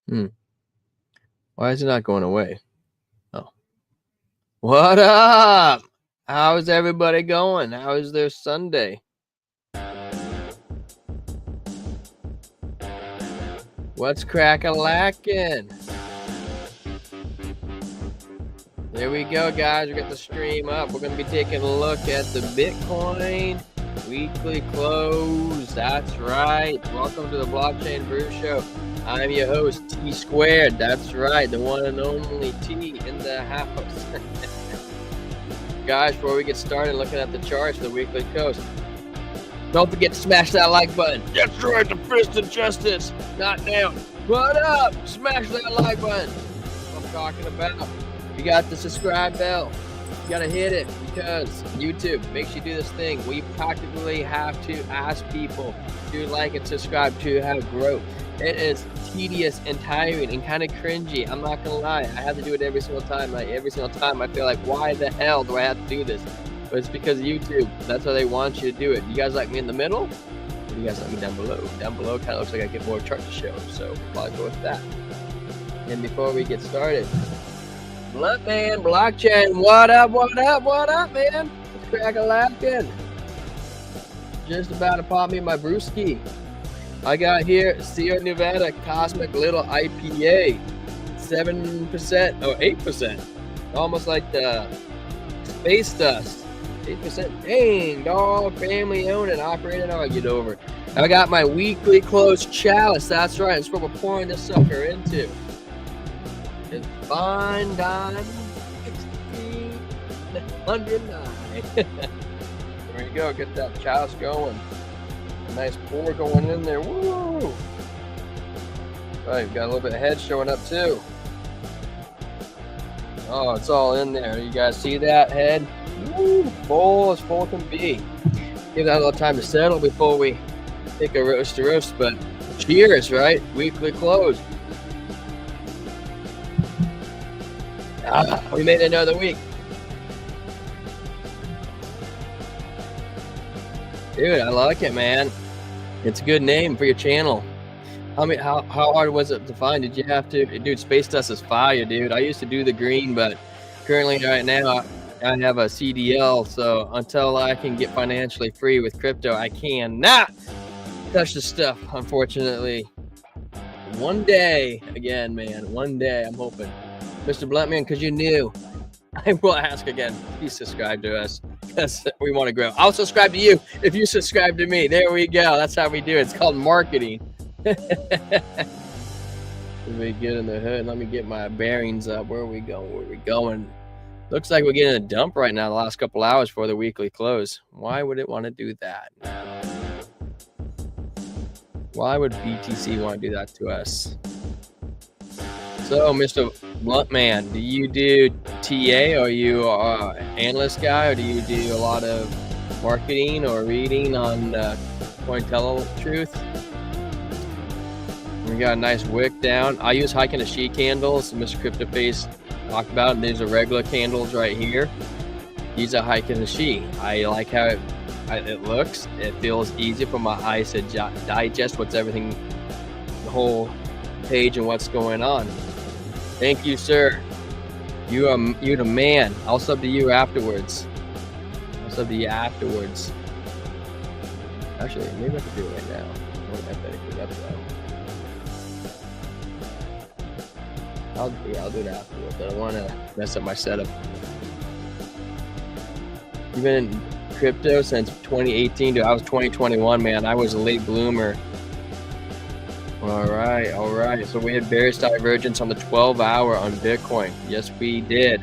Hmm. Why is it not going away? Oh. What up? How's everybody going? How is their Sunday? What's crack-a-lackin'? There we go, guys. We got the stream up. We're going to be taking a look at the Bitcoin weekly close. That's right. Welcome to the Blockchain Brew Show. I'm your host, T Squared. That's right. The one and only T in the house. Guys, before we get started looking at the charts for the weekly close, don't forget to smash that like button. That's right, the fist of justice. Not down. What up? Smash that like button. That's what I'm talking about. You got the subscribe bell. You got to hit it because YouTube makes you do this thing. We practically have to ask people to like and subscribe to have growth. It is tedious and tiring and kind of cringy. I'm not going to lie. I have to do it every single time. Every single time I feel like, why the hell do I have to do this? But it's because YouTube. That's how they want you to do it. You guys like me in the middle? Or do you guys like me down below? Down below kind of looks like I get more chart to show. So I'll go with that. And before we get started, Blunt Man, Blockchain, what up, man? It's crack-a-lackin'. Just about to pop me my brewski. I got here Sierra Nevada Cosmic Little IPA, 7%, or 8%, almost like the Space Dust, 8%. Dang, dog, family owned and operated. I'll get over it. I got my weekly closed chalice. That's right. That's what we're pouring this sucker into. It's fine dime 1609. There you go. Get that chalice going. Nice pour going in there. Woo! Oh, you've got a little bit of head showing up too. Oh, it's all in there. You guys see that head? Woo! Full as full can be. Give that a little time to settle before we take a roast to roast. But cheers, right? Weekly close. We made another week. Dude, I like it, man. It's a good name for your channel. How hard was it to find? Did you have to? Dude, Space Dust is fire, dude. I used to do the green, but currently right now I have a CDL, so until I can get financially free with crypto, I cannot touch the stuff, unfortunately. One day, again, man, one day, I'm hoping. Mr. Bluntman, because you're new, I will ask again, please subscribe to us because we want to grow. I'll subscribe to you if you subscribe to me. There we go. That's how we do it. It's called marketing. Let me get in the hood. Let me get my bearings up. Where are we going? Where are we going? Looks like we're getting a dump right now the last couple hours for the weekly close. Why would it want to do that? Why would BTC want to do that to us? So, Mr. Bluntman, do you do TA, or are you an analyst guy, or do you do a lot of marketing or reading on Cointeletruth? We got a nice wick down. I use Hike and a She candles. Mr. CryptoFace talked about. These are regular candles right here. These are Hike and a She. I like how it looks. It feels easy for my eyes to digest what's everything, the whole page and what's going on. Thank you, sir. You're the man. I'll sub to you afterwards. Actually, maybe I can do it right now. I'll do it afterwards. I don't want to mess up my setup. You've been in crypto since 2018, dude. I was 2021, man. I was a late bloomer. All right. So we had bearish divergence on the 12-hour on Bitcoin. Yes, we did.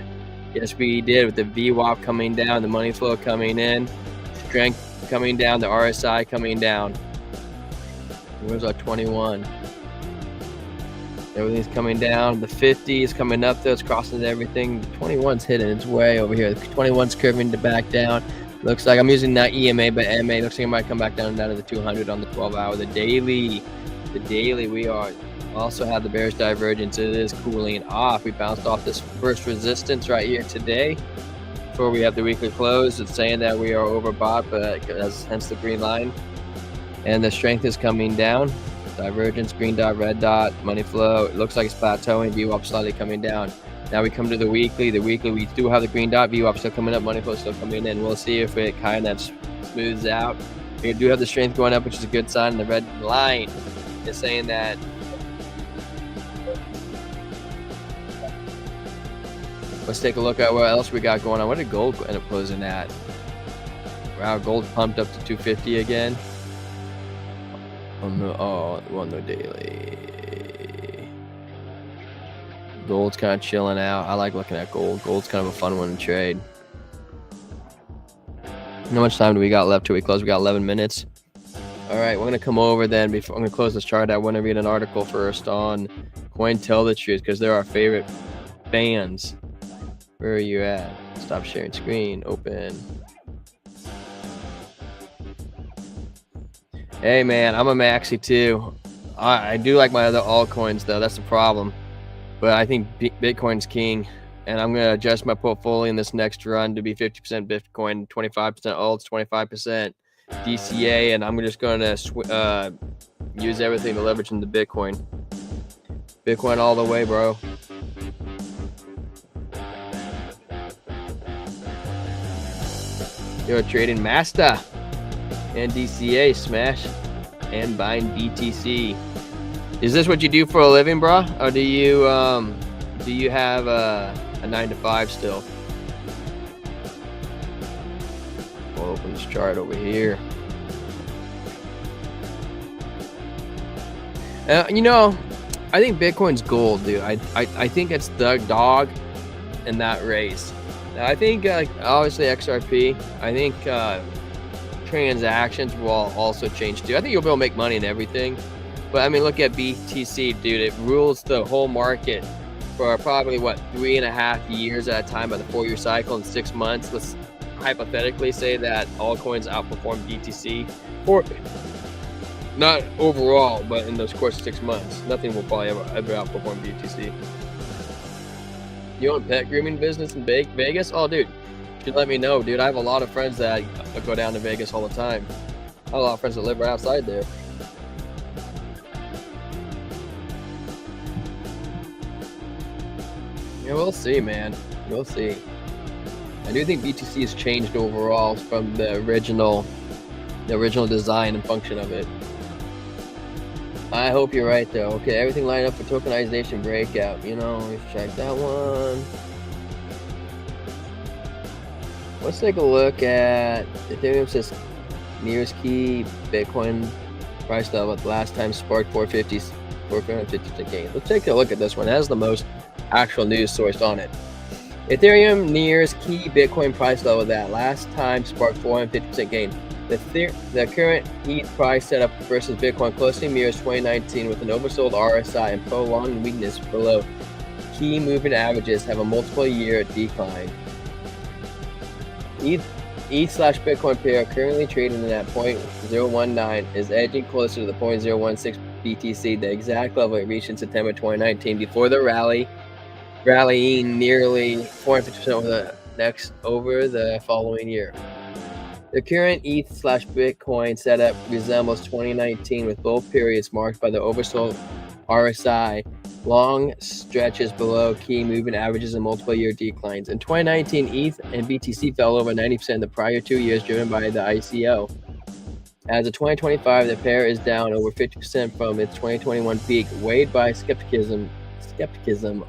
With the VWAP coming down, the money flow coming in, strength coming down, the RSI coming down. Where's our 21? Everything's coming down. The 50 is coming up, though. It's crossing everything. The 21's hitting its way over here. The 21's curving to back down. Looks like I'm using not EMA, but MA. Looks like it might come back down to the 200 on the 12-hour. The daily, we are also have the bearish divergence. It is cooling off. We bounced off this first resistance right here today before we have the weekly close. It's saying that we are overbought, but hence the green line. And the strength is coming down. divergence, green dot, red dot, money flow. It looks like it's plateauing, VWAP slightly coming down. Now we come to the weekly. The weekly, we do have the green dot, VWAP still coming up, money flow still coming in. We'll see if it kind of smooths out. We do have the strength going up, which is a good sign. The red line is saying that let's take a look at what else we got going on. What did gold end up closing at? Wow, gold pumped up to 250 again. On the daily. Gold's kind of chilling out. I like looking at gold. Gold's kind of a fun one to trade. How much time do we got left till we close? We got 11 minutes. All right, we're gonna come over then. Before I'm gonna close this chart, I want to read an article first on Coin Tell the Truth because they're our favorite fans. Where are you at? Stop sharing screen. Open. Hey man, I'm a maxi too. I do like my other altcoins though. That's the problem. But I think Bitcoin's king, and I'm gonna adjust my portfolio in this next run to be 50% Bitcoin, 25% alts, 25% DCA, and I'm just gonna use everything to leverage into Bitcoin. Bitcoin all the way, bro. You're a trading master. And DCA, smash and bind BTC. Is this what you do for a living, bro? Or do you have a 9 to 5 still? We'll open this chart over here. You know, I think Bitcoin's gold, dude. I think it's the dog in that race. Now, I think obviously XRP. I think transactions will also change too. I think you'll be able to make money in everything. But I mean, look at BTC, dude. It rules the whole market for probably, what, 3.5 years at a time by the 4-year cycle in 6 months. Let's hypothetically say that altcoins outperform BTC. Or not overall, but in those course of 6 months. Nothing will probably ever outperform BTC. You own pet grooming business in Vegas? Oh, dude. You should let me know, dude. I have a lot of friends that go down to Vegas all the time. I have a lot of friends that live right outside there. Yeah, we'll see, man. We'll see. I do think BTC has changed overall from the original design and function of it. I hope you're right, though. Okay, everything lined up for tokenization breakout. You know, let's check that one. Let's take a look at Ethereum. Says nearest key Bitcoin price level at the last time sparked 450 gain. Let's take a look at this one. It has the most actual news source on it. Ethereum nearest key Bitcoin price level that last time sparked 450% gain. The current ETH price setup versus Bitcoin closely mirrors 2019 with an oversold RSI and prolonged weakness below key moving averages have a multiple year decline. ETH/Bitcoin pair currently trading at 0.019 is edging closer to the 0.016 BTC, the exact level it reached in September 2019 before the rallying nearly 450% over the following year. The current ETH/Bitcoin setup resembles 2019 with both periods marked by the oversold RSI, long stretches below key moving averages and multiple year declines. In 2019, ETH and BTC fell over 90% in the prior 2 years, driven by the ICO. As of 2025, the pair is down over 50% from its 2021 peak, weighed by skepticism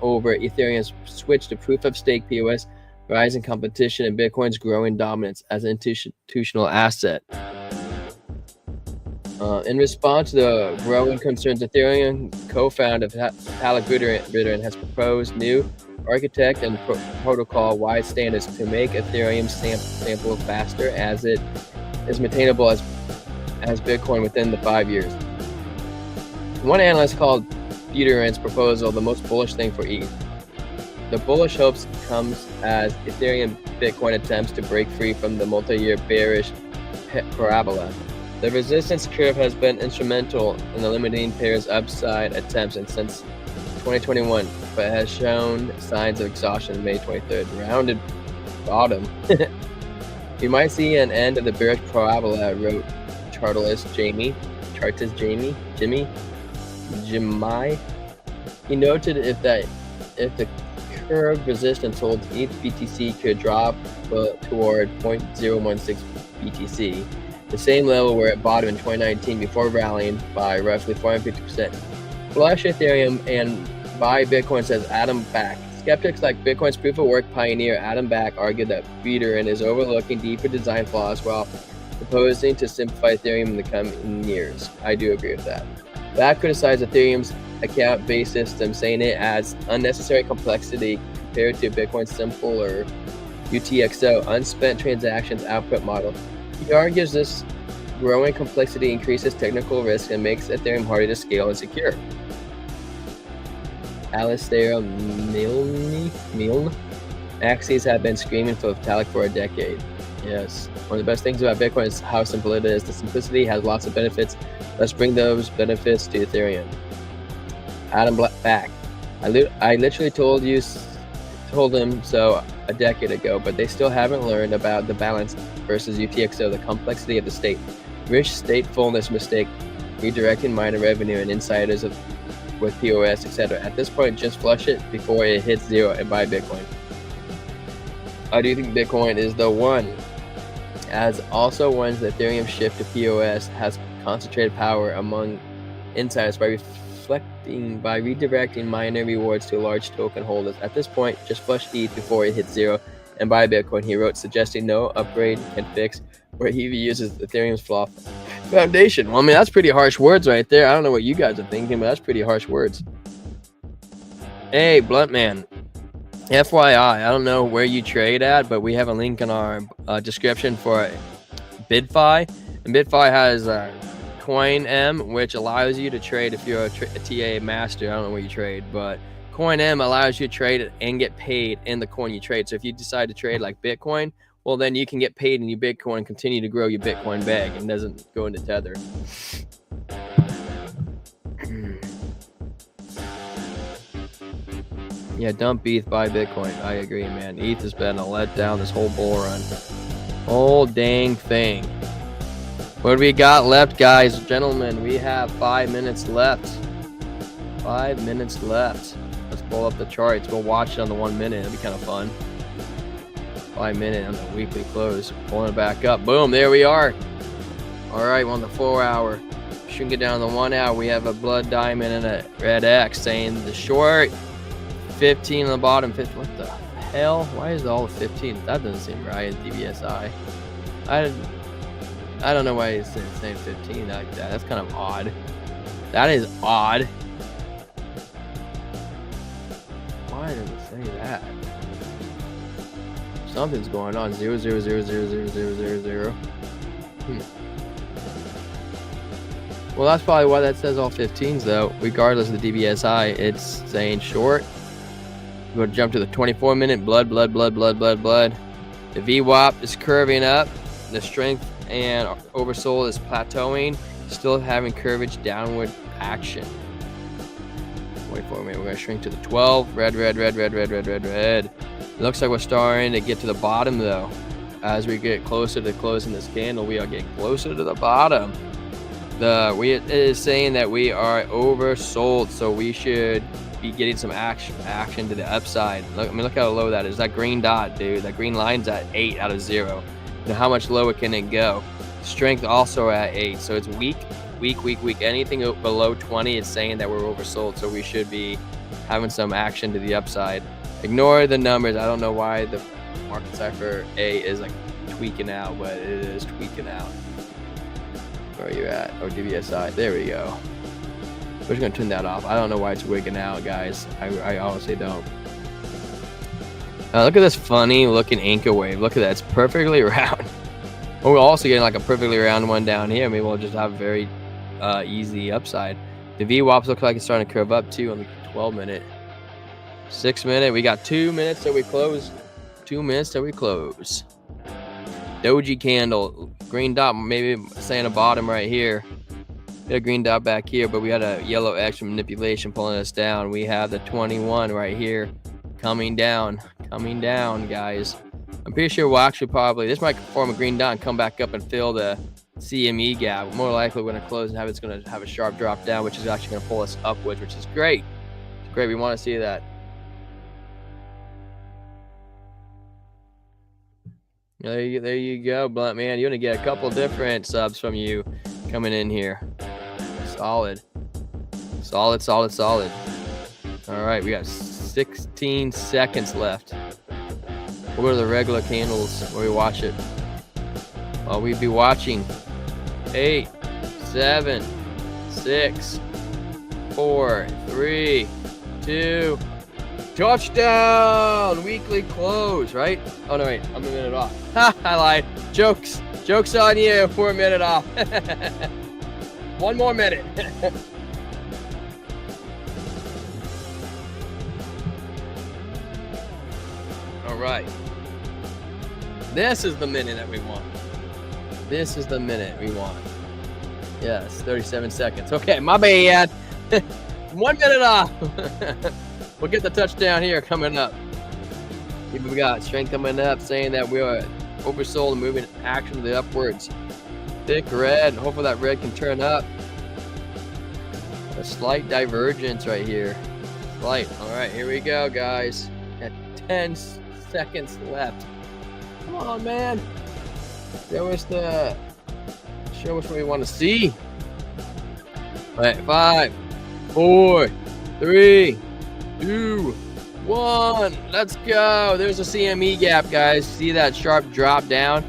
over Ethereum's switch to proof-of-stake POS, rising competition, and Bitcoin's growing dominance as an institutional asset. In response to the growing concerns, Ethereum co-founder Vitalik Buterin has proposed new architect and protocol-wide standards to make Ethereum sample faster as it is maintainable as Bitcoin within the 5 years. One analyst called Buterin's proposal the most bullish thing for ETH. The bullish hopes comes as Ethereum Bitcoin attempts to break free from the multi-year bearish parabola. The resistance curve has been instrumental in limiting pairs' upside attempts and since 2021, but has shown signs of exhaustion on May 23rd. Rounded bottom. We might see an end of the bearish parabola, wrote chartist Jimmy. Jimai. He noted if the curve resistance holds, ETH BTC could drop toward 0.016 BTC, the same level where it bottomed in 2019 before rallying by roughly 450%. Flush Ethereum and buy Bitcoin, says Adam Back. Skeptics like Bitcoin's proof-of-work pioneer Adam Back argued that Peter is overlooking deeper design flaws while proposing to simplify Ethereum in the coming years. I do agree with that. Back criticized Ethereum's account-based system, saying it adds unnecessary complexity compared to Bitcoin's simpler UTXO unspent transactions output model. He argues this growing complexity increases technical risk and makes Ethereum harder to scale and secure. Alistair Milne. Axes have been screaming for Vitalik for a decade. Yes. One of the best things about Bitcoin is how simple it is. The simplicity has lots of benefits. Let's bring those benefits to Ethereum. Adam Back. I literally told them so a decade ago, but they still haven't learned about the balance versus UTXO, the complexity of the state. Rich statefulness mistake, redirecting miner revenue and insiders with POS, etc. At this point, just flush it before it hits zero and buy Bitcoin. I do think Bitcoin is the one, as also once the Ethereum shift to POS has concentrated power among insiders by redirecting miner rewards to large token holders. At this point, just flush ETH before it hits zero and buy Bitcoin, he wrote, suggesting no upgrade can fix where he uses Ethereum's flawed foundation. Well, I mean, that's pretty harsh words right there. I don't know what you guys are thinking, but that's pretty harsh words. Hey, Blunt Man. FYI, I don't know where you trade at, but we have a link in our description for BitFi. And BitFi has CoinM, which allows you to trade if you're a TA master. I don't know where you trade, but CoinM allows you to trade and get paid in the coin you trade. So if you decide to trade like Bitcoin, well, then you can get paid in your Bitcoin and continue to grow your Bitcoin bag and doesn't go into Tether. Yeah, dump ETH, buy Bitcoin. I agree, man. ETH has been a letdown this whole bull run. Whole dang thing. What do we got left, guys? Gentlemen, we have 5 minutes left. 5 minutes left. Let's pull up the charts. We'll watch it on the 1 minute. It'll be kind of fun. 5 minute on the weekly close. Pulling it back up. Boom, there we are. All right, we're on the 4 hour. Shouldn't get down to the 1 hour. We have a blood diamond and a red X saying the short 15 on the bottom. 50. What the hell? Why is it all 15? That doesn't seem right. DBSI. I don't know why it's saying 15 like that. That's kind of odd. That is odd. Why does it say that? Something's going on. 0, 0, 0, 0, 0, 0, 0, 0. Well, that's probably why that says all 15s, though. Regardless of the DBSI, it's saying short. We're going to jump to the 24-minute. Blood. The VWAP is curving up. The strength and oversold is plateauing. Still having curvage downward action. 24-minute. We're going to shrink to the 12. Red. It looks like we're starting to get to the bottom, though. As we get closer to closing this candle, we are getting closer to the bottom. It is saying that we are oversold, so we should be getting some action to the upside. Look how low that is. That green dot, dude. That green line's at 8 out of 0. You know, how much lower can it go? Strength also at 8, so it's weak. Anything below 20 is saying that we're oversold, so we should be having some action to the upside. Ignore the numbers. I don't know why the market cipher A is like tweaking out, but it is tweaking out. Where are you at? Oh, DBSI. There we go. We're just going to turn that off. I don't know why it's wigging out, guys. I honestly don't. Look at this funny looking anchor wave. Look at that. It's perfectly round. Oh, we're also getting like a perfectly round one down here. Maybe we'll just have a very easy upside. The VWAPs look like it's starting to curve up too on the 12-minute. 6 minute. We got 2 minutes till we close. 2 minutes till we close. Doji candle. Green dot maybe saying a bottom right here. We had a green dot back here, but we had a yellow X from manipulation pulling us down. We have the 21 right here coming down, guys. I'm pretty sure we'll actually this might form a green dot and come back up and fill the CME gap. More likely we're going to close and it's going to have a sharp drop down, which is actually going to pull us upwards, which is great. It's great. We want to see that. There you go, Blunt Man. You're going to get a couple different subs from you coming in here. Solid. All right, we got 16 seconds left. We'll go to the regular candles where we watch it. We'd be watching 8, 7, 6, 4, 3, 2, touchdown! Weekly close, right? Oh no, wait, I'm a minute off. Ha, I lied. Jokes on you. We're a minute off. 1 more minute. All right. This is the minute that we want. Yes, 37 seconds. Okay, my bad. 1 minute off. We'll get the touchdown here coming up. We got strength coming up saying that we are oversold and moving action to the upwards. Thick red. Hopefully that red can turn up. A slight divergence right here. Slight. All right, here we go, guys. Got 10 seconds left. Come on, man. Show us what we want to see. All right, 5, 4, 3, 2, 1. Let's go. There's a CME gap, guys. See that sharp drop down?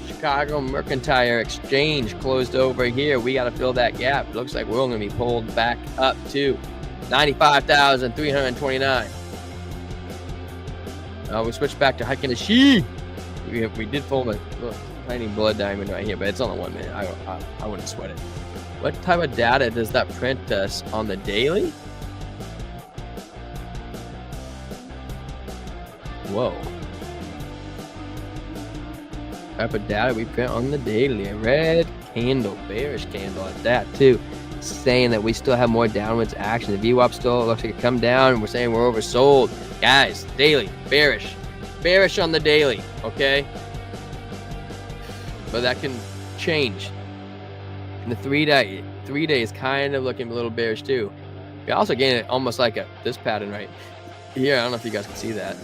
Chicago Mercantile Exchange closed over here. We got to fill that gap. It looks like we're going to be pulled back up to 95,329. We switched back to hiking the she. We did pull a little tiny blood diamond right here, but it's only 1 minute. I wouldn't sweat it. What type of data does that print us on the daily? Whoa. Type of data we print on the daily. A red candle, bearish candle at that too. Saying that we still have more downwards action. The VWAP still looks like it come down, and we're saying we're oversold. Guys, daily, bearish. Bearish on the daily, okay? But that can change. And the 3 day is kind of looking a little bearish too. We also getting almost like this pattern right here. I don't know if you guys can see that.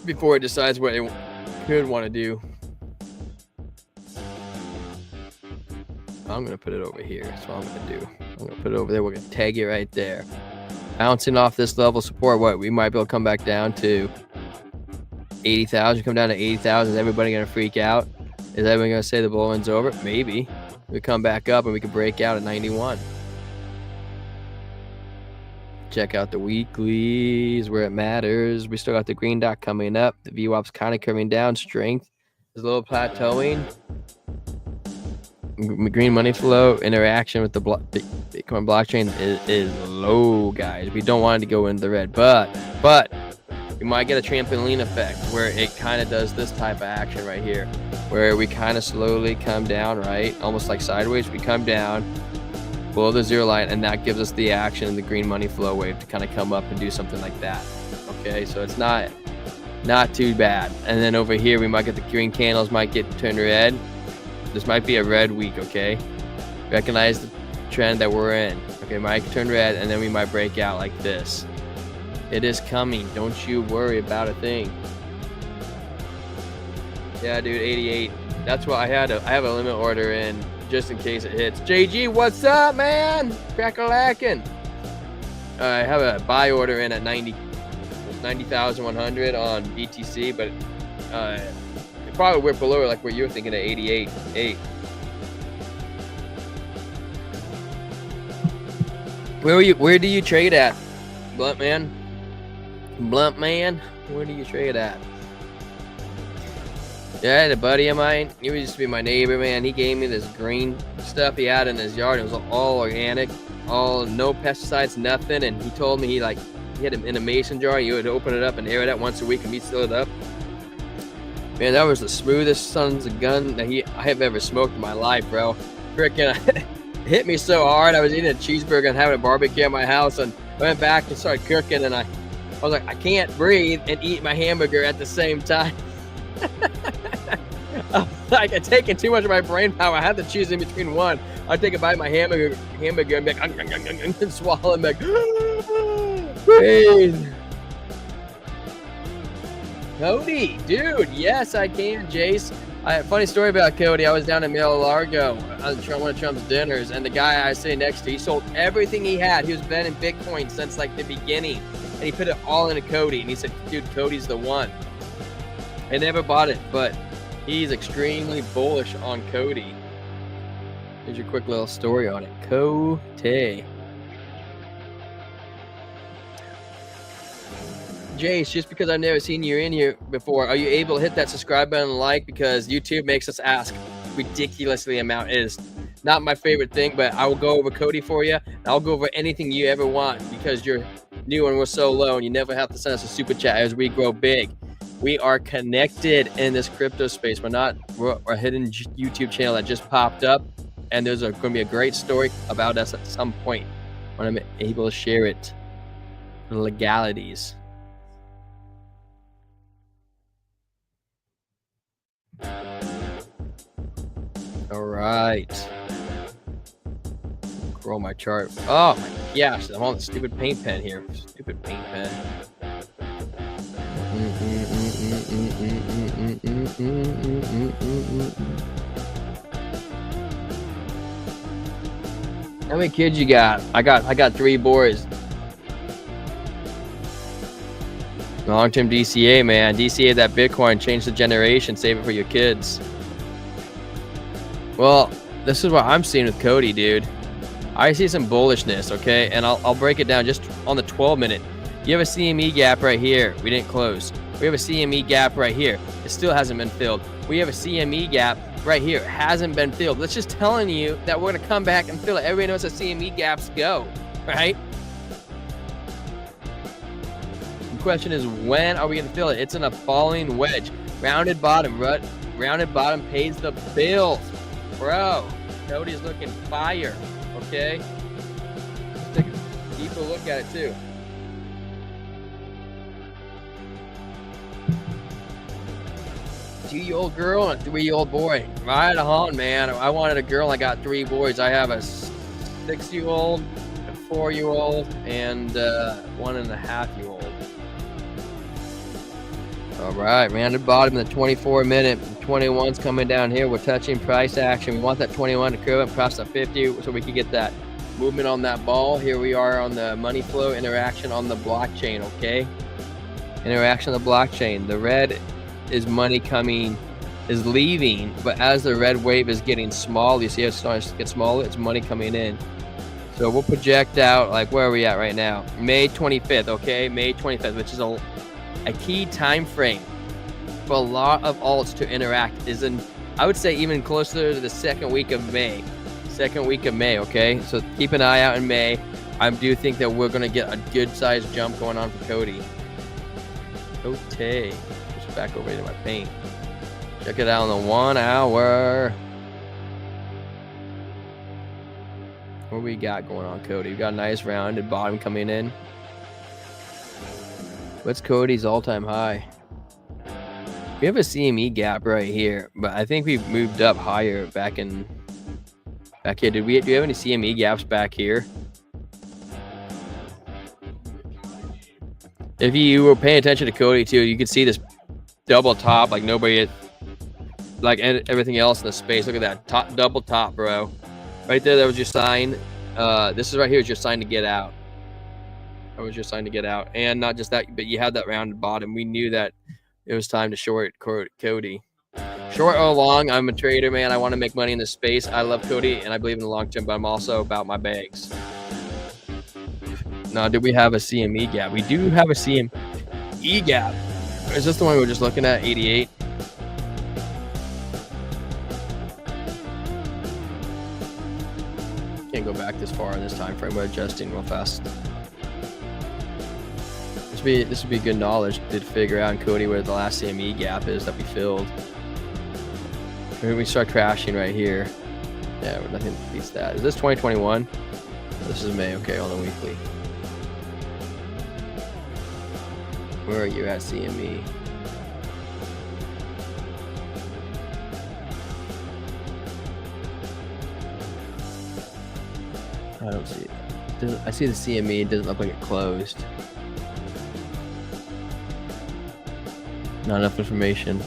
Before it decides what it could want to do. I'm going to put it over here. That's what I'm going to do. I'm going to put it over there. We're going to tag it right there. Bouncing off this level of support, what we might be able to come back down to 80,000. Come down to 80,000. Is everybody going to freak out? Is everyone going to say the bull run's over? Maybe. We come back up and we can break out at 91. Check out the weeklies where it matters. We still got the green dot coming up. The VWAP's kind of coming down. Strength is a little plateauing. Green money flow interaction with the Bitcoin blockchain is low, guys. We don't want it to go into the red, but we might get a trampoline effect where it kind of does this type of action right here, where we kind of slowly come down, right? Almost like sideways. We come down below the zero line, and that gives us the action in the green money flow wave to kind of come up and do something like that. Okay, so it's not too bad. And then over here, we might get the green candles might get turned red. This might be a red week, okay? Recognize the trend that we're in. Okay, might turn red, and then we might break out like this. It is coming. Don't you worry about a thing. Yeah, dude, 88. That's why I have a limit order in just in case it hits. JG, what's up, man? Crack-a-lackin'. I have a buy order in at 90,100 on BTC, but it probably went below like where you're thinking at 88.8. Where do you trade at, Blunt Man? Blunt Man, where do you trade at? Yeah, I had a buddy of mine. He used to be my neighbor, man. He gave me this green stuff he had in his yard. It was all organic, all no pesticides, nothing. And he told me he had it in a mason jar. You would open it up and air it out once a week and he'd fill it up. Man, that was the smoothest sons of gun that I have ever smoked in my life, bro. Freaking it hit me so hard. I was eating a cheeseburger and having a barbecue at my house, and I went back and started cooking, and I was like, I can't breathe and eat my hamburger at the same time. I was like I'm taking too much of my brain power. I had to choose in between one. I'd take a bite of my hamburger and be like, and swallow and be like, breathe. Cody, dude, yes, I can, Jace. Funny story about Cody. I was down in Mar-a-Lago on one of Trump's dinners, and the guy I sit next to, he sold everything he had. He was betting Bitcoin since like the beginning, and he put it all into Cody. And he said, dude, Cody's the one. I never bought it, but he's extremely bullish on Cody. Here's your quick little story on it. Cody. Jace, just because I've never seen you in here before, are you able to hit that subscribe button and like? Because YouTube makes us ask ridiculously amount. It is not my favorite thing, but I will go over Cody for you. And I'll go over anything you ever want because you're new and we're so low, and you never have to send us a super chat as we grow big. We are connected in this crypto space. We're a hidden YouTube channel that just popped up, and there's going to be a great story about us at some point when I'm able to share it. The legalities. All right. Grow my chart. Oh my gosh, I'm on the stupid paint pen here. Stupid paint pen. How many kids you got? I got 3 boys. Long-term DCA, man. DCA that Bitcoin, change the generation, save it for your kids. Well, this is what I'm seeing with Cody, dude. I see some bullishness, okay? And I'll break it down just on the 12-minute. You have a CME gap right here. We didn't close. We have a CME gap right here. It still hasn't been filled. We have a CME gap right here. It hasn't been filled. That's just telling you that we're going to come back and fill it. Everybody knows how CME gaps go, right? The question is, when are we going to fill it? It's in a falling wedge. Rounded bottom, right? Rounded bottom pays the bills. Bro, Cody's looking fire, okay? Let's take a deeper look at it too. 2-year-old girl and a 3-year-old boy. Right on, man. I wanted a girl. I got 3 boys. I have a 6-year-old, a 4-year-old, and 1.5-year-old. All right, rounded bottom in the 24-minute. 21's coming down here. We're touching price action. We want that 21 to curve up across the 50 so we can get that movement on that ball. Here we are on the money flow interaction on the blockchain, okay? Interaction on the blockchain. The red is money coming, is leaving, but as the red wave is getting small, you see how it's starting to get smaller, it's money coming in. So we'll project out, like, where are we at right now? May 25th, okay? May 25th, which is a key time frame for a lot of alts to interact, is in, I would say, even closer to the second week of May. Okay? So keep an eye out in May. I do think that we're going to get a good-sized jump going on for Cody. Okay. Just back over to my paint. Check it out on the 1 hour. What we got going on, Cody? We got a nice rounded bottom coming in. What's Cody's all-time high? We have a CME gap right here, but I think we've moved up higher back here. Do we have any CME gaps back here? If you were paying attention to Cody too, you could see this double top like nobody, like everything else in the space. Look at that top, double top, bro. Right there, that was your sign. This is right here is your sign to get out. That was your sign to get out. And not just that, but you had that rounded bottom. We knew that it was time to short Cody. Short or long, I'm a trader, man. I want to make money in this space. I love Cody, and I believe in the long term, but I'm also about my bags. Now, do we have a CME gap? We do have a CME gap. Is this the one we were just looking at, 88? Can't go back this far in this time frame. We're adjusting real fast. This would be good knowledge to figure out in Cody where the last CME gap is that we filled. Maybe we start crashing right here. Yeah, nothing beats that. Is this 2021? This is May. Okay, on the weekly. Where are you at, CME? I don't see it. I see the CME. It doesn't look like it closed. Not enough information.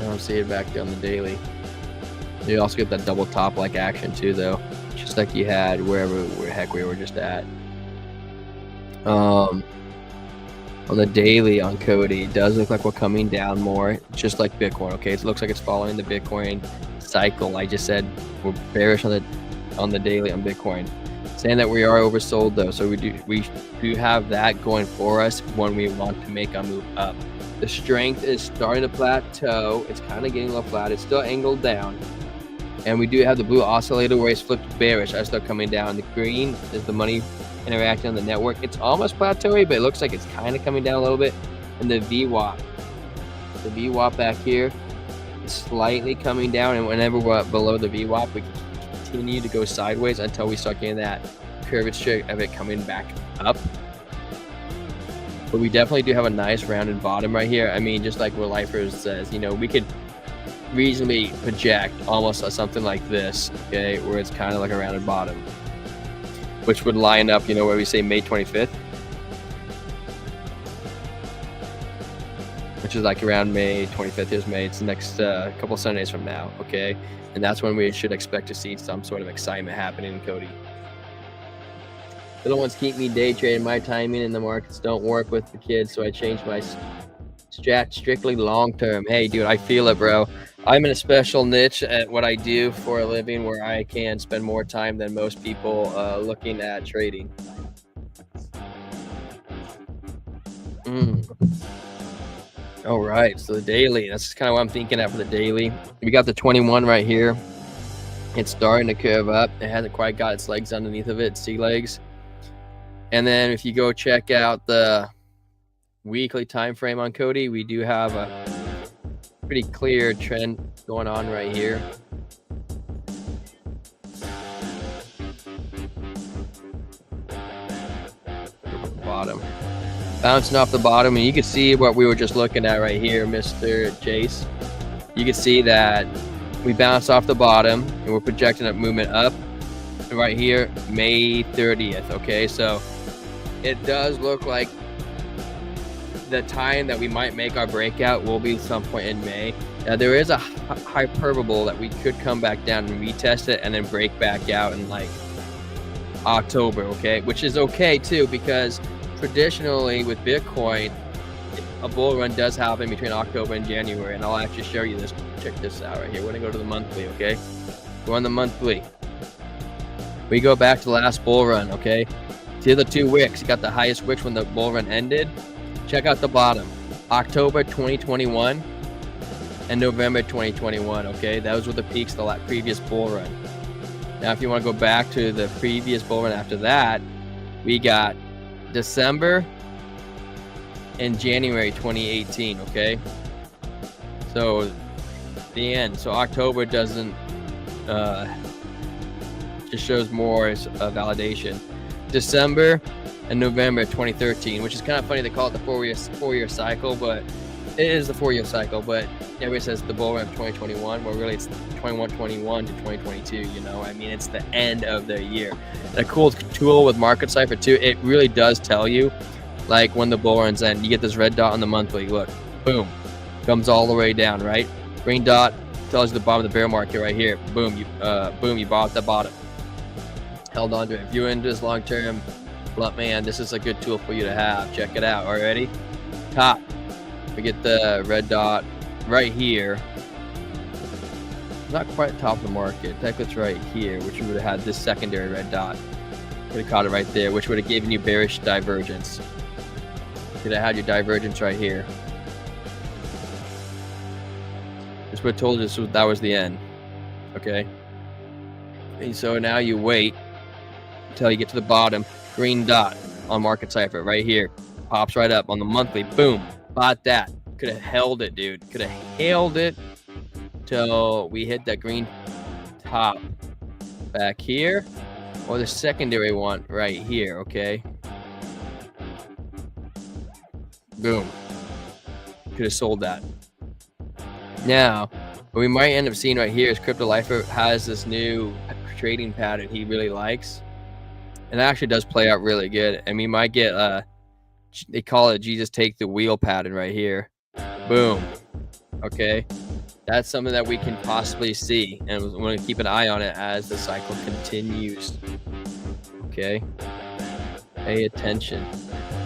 I don't see it back there on the daily. You also get that double top like action too, though, just like you had wherever heck we were just at. On the daily on Cody, it does look like we're coming down more, just like Bitcoin. Okay, it looks like it's following the Bitcoin cycle. I just said we're bearish on the daily on Bitcoin, saying that we are oversold though. So we do have that going for us when we want to make a move up. The strength is starting to plateau. It's kind of getting a little flat. It's still angled down. And we do have the blue oscillator where it's flipped bearish. I start coming down. The green is the money interacting on the network. It's almost plateauing, but it looks like it's kind of coming down a little bit. And the VWAP. The VWAP back here is slightly coming down. And whenever we're below the VWAP, we continue to go sideways until we start getting that curvature of it coming back up. But we definitely do have a nice rounded bottom right here. I mean, just like what Lifers says, you know, we could reasonably project almost something like this, okay, where it's kind of like a rounded bottom, which would line up, you know, where we say May 25th, which is like around May 25th. Here's May. It's the next couple Sundays from now, okay? And that's when we should expect to see some sort of excitement happening in Cody. Little ones keep me day trading. My timing in the markets don't work with the kids, so I changed my strat strictly long term. Hey, dude, I feel it, bro. I'm in a special niche at what I do for a living where I can spend more time than most people looking at trading. All right, so the daily, that's kind of what I'm thinking at for the daily. We got the 21 right here. It's starting to curve up. It hasn't quite got its legs underneath of it, sea legs. And then if you go check out the weekly time frame on Cody, we do have a pretty clear trend going on right here. Bottom, bouncing off the bottom, and you can see what we were just looking at right here, Mr. Chase. You can see that we bounced off the bottom and we're projecting a movement up right here, May 30th. Okay, so it does look like the time that we might make our breakout will be some point in May. Now there is a hyperbole that we could come back down and retest it and then break back out in like October, okay, which is okay too, because traditionally with Bitcoin a bull run does happen between October and January. And I'll actually show you this. Check this out right here. We're gonna go to the monthly, okay? Go on the monthly. We go back to the last bull run, okay? See the two wicks. You got the highest wicks when the bull run ended. Check out the bottom. October 2021 and November 2021, okay? Those were the peaks of the previous bull run. Now, if you want to go back to the previous bull run after that, we got December and January 2018, okay? So, the end. So, October doesn't, just shows more as a validation. December and November 2013, which is kind of funny. They call it the four-year cycle, but it is the 4-year cycle. But everybody says the bull run of 2021, well, really it's 21 to 2022. You know, I mean, it's the end of the year. And a cool tool with Market Cipher too. It really does tell you, like when the bull runs end. You get this red dot on the monthly. Look, boom, comes all the way down, right? Green dot tells you the bottom of the bear market right here. Boom, you bought the bottom. Held on to it. If you're into this long term, blunt man, this is a good tool for you to have. Check it out. Already, top. We get the red dot right here. Not quite top of the market. Technically, it's right here, which we would have had this secondary red dot. Could have caught it right there, which would have given you bearish divergence. Could have had your divergence right here. This would have told you that was the end. Okay. And so now you wait until you get to the bottom. Green dot on Market Cipher right here. Pops right up on the monthly. Boom. Bought that. Could have held it, dude. Could have held it till we hit that green top back here. Or the secondary one right here, okay? Boom. Could have sold that. Now, what we might end up seeing right here is Crypto Lifer has this new trading pattern he really likes. And it actually does play out really good. And we might get they call it Jesus take the wheel pattern right here. Boom. Okay. That's something that we can possibly see, and we're going to keep an eye on it as the cycle continues. Okay. Pay attention.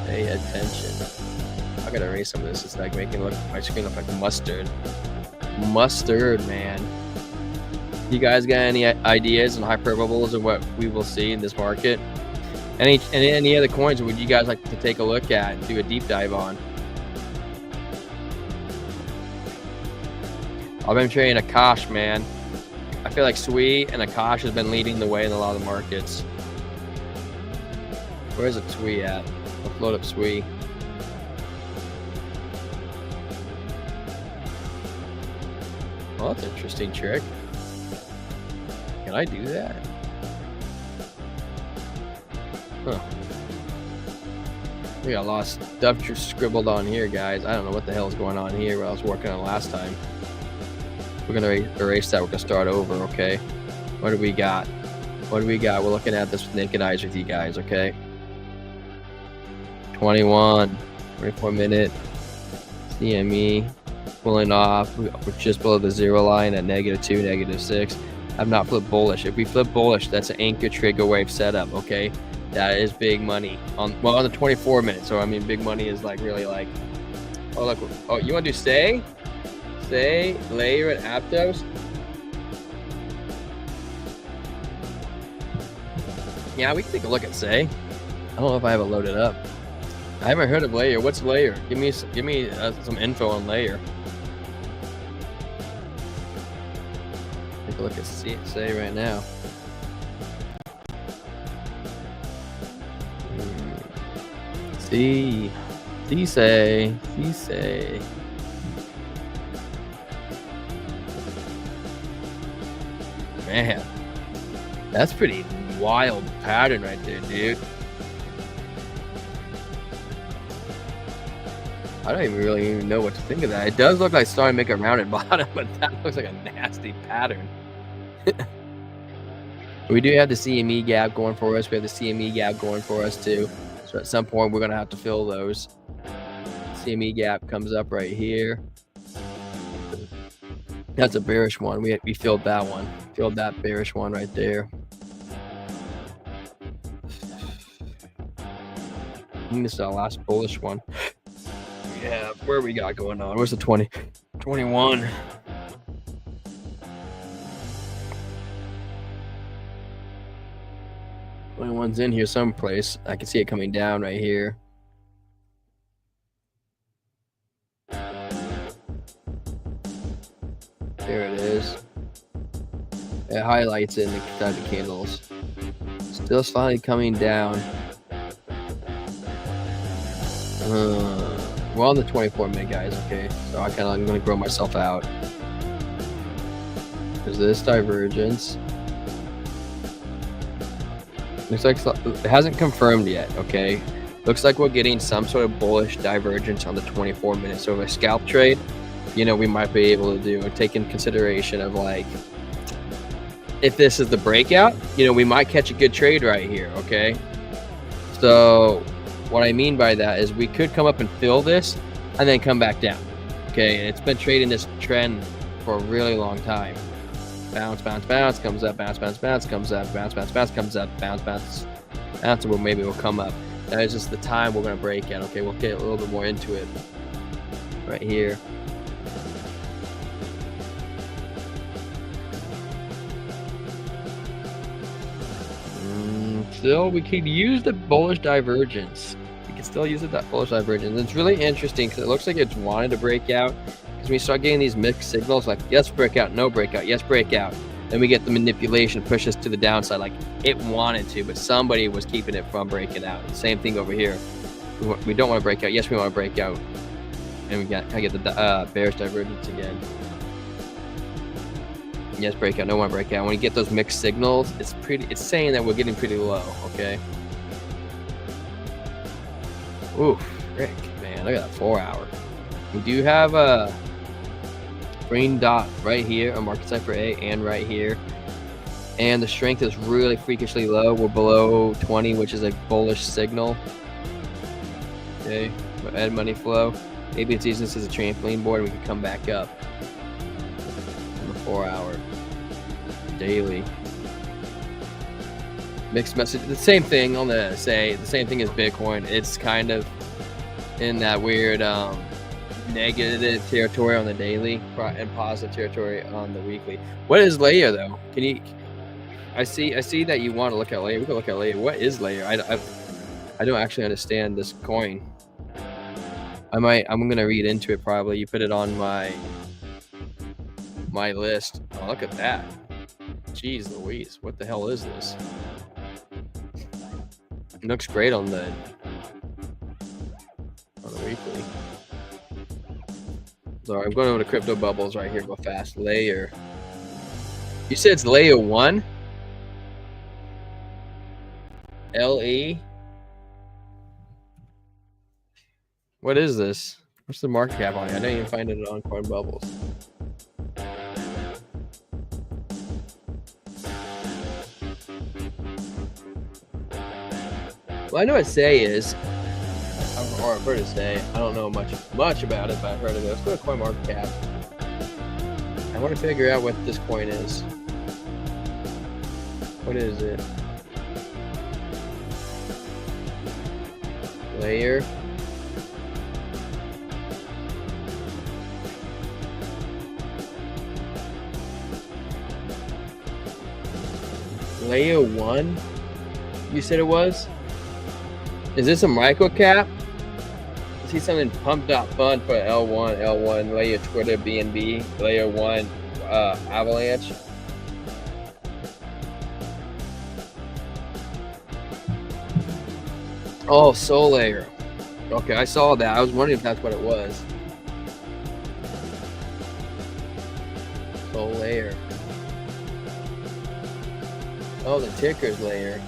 Pay attention. I gotta erase some of this. It's like making my screen look like mustard. Mustard, man. You guys got any ideas and hyperbolas of what we will see in this market? Any other coins would you guys like to take a look at and do a deep dive on? I've been trading Akash, man. I feel like Sui and Akash has been leading the way in a lot of the markets. Where's a Sui at? Let's load up Sui. Well, that's an interesting trick. Can I do that? Huh. We got a lot of stuff scribbled on here, guys. I don't know what the hell is going on here, what I was working on last time. We're gonna erase that. We're gonna start over, okay? What do we got? What do we got? We're looking at this with naked eyes with you guys, okay? 24 minute CME pulling off. We're just below the zero line at -2, -6. I've not flipped bullish. If we flip bullish, that's an anchor trigger wave setup, okay? That is big money on the 24 minutes. So I mean, big money is like really like. Oh look! Oh, you want to do stay, layer, and Aptos? Yeah, we can take a look at say. I don't know if I have it loaded up. I haven't heard of layer. What's layer? Give me some info on layer. Take a look at say right now. See say. Man, that's pretty wild pattern right there, dude. I don't even know what to think of that. It does look like it's starting to make a rounded bottom, but that looks like a nasty pattern. We do have the CME gap going for us. We have the CME gap going for us too. So at some point we're gonna have to fill those. CME gap comes up right here. That's a bearish one. We filled that one. Filled that bearish one right there. I think this is our last bullish one. Yeah, where we got going on? Where's the 20? 21. One's in here someplace. I can see it coming down right here. There it is. It highlights it inside the candles. Still slightly coming down. We're on the 24 minute, guys. Okay, so I'm gonna grow myself out. There's this divergence. Looks like it hasn't confirmed yet, okay? Looks like we're getting some sort of bullish divergence on the 24 minutes. So a scalp trade, you know, we might be able to do, take in consideration of like, if this is the breakout, you know, we might catch a good trade right here, okay? So what I mean by that is we could come up and fill this and then come back down, okay? And it's been trading this trend for a really long time. Bounce, bounce, bounce, comes up, bounce, bounce, bounce, comes up, bounce, bounce, bounce, comes up, bounce, bounce, bounce, and maybe we'll come up. That is just the time we're going to break out. Okay, we'll get a little bit more into it right here. Still, we could use the bullish divergence. We can still use that bullish divergence. It's really interesting because it looks like it's wanted to break out. Because we start getting these mixed signals like yes breakout, no breakout, yes breakout, then we get the manipulation push us to the downside like it wanted to, but somebody was keeping it from breaking out. Same thing over here. We don't want to break out. Yes, we want to break out, and I get the bearish divergence again. Yes, breakout, no one breakout. When you get those mixed signals, it's saying that we're getting pretty low. Okay. Oof, frick, man, look at that 4 hour. We do have a green dot right here on market cipher A and right here. And the strength is really freakishly low. We're below 20, which is a bullish signal. Okay, add money flow. Maybe it's using this as a trampoline board and we can come back up on the 4-hour daily. Mixed message. The same thing on the same thing as Bitcoin. It's kind of in that weird negative territory on the daily and positive territory on the weekly. What is layer though? Can you? I see that you want to look at layer. We can look at layer. What is layer? I don't actually understand this coin. I'm gonna read into it probably. You put it on my list. Oh, look at that. Jeez Louise, what the hell is this? It looks great on the weekly. Sorry, I'm going over to crypto bubbles right here. Go fast. Layer. You said it's layer 1? LE? What is this? What's the market cap on it? I didn't even find it on Coin Bubbles. Well, I know what say is, or I've heard it say. I don't know much about it, but I've heard of it. Let's go to Coin Market Cap. I want to figure out what this coin is. What is it? Layer. Layer 1? You said it was? Is this a micro cap? I see something pumped up fun for L1, layer Twitter, BNB, layer 1, Avalanche. Oh, Soul Layer. Okay, I saw that. I was wondering if that's what it was. Soul Layer. Oh, the ticker's layer.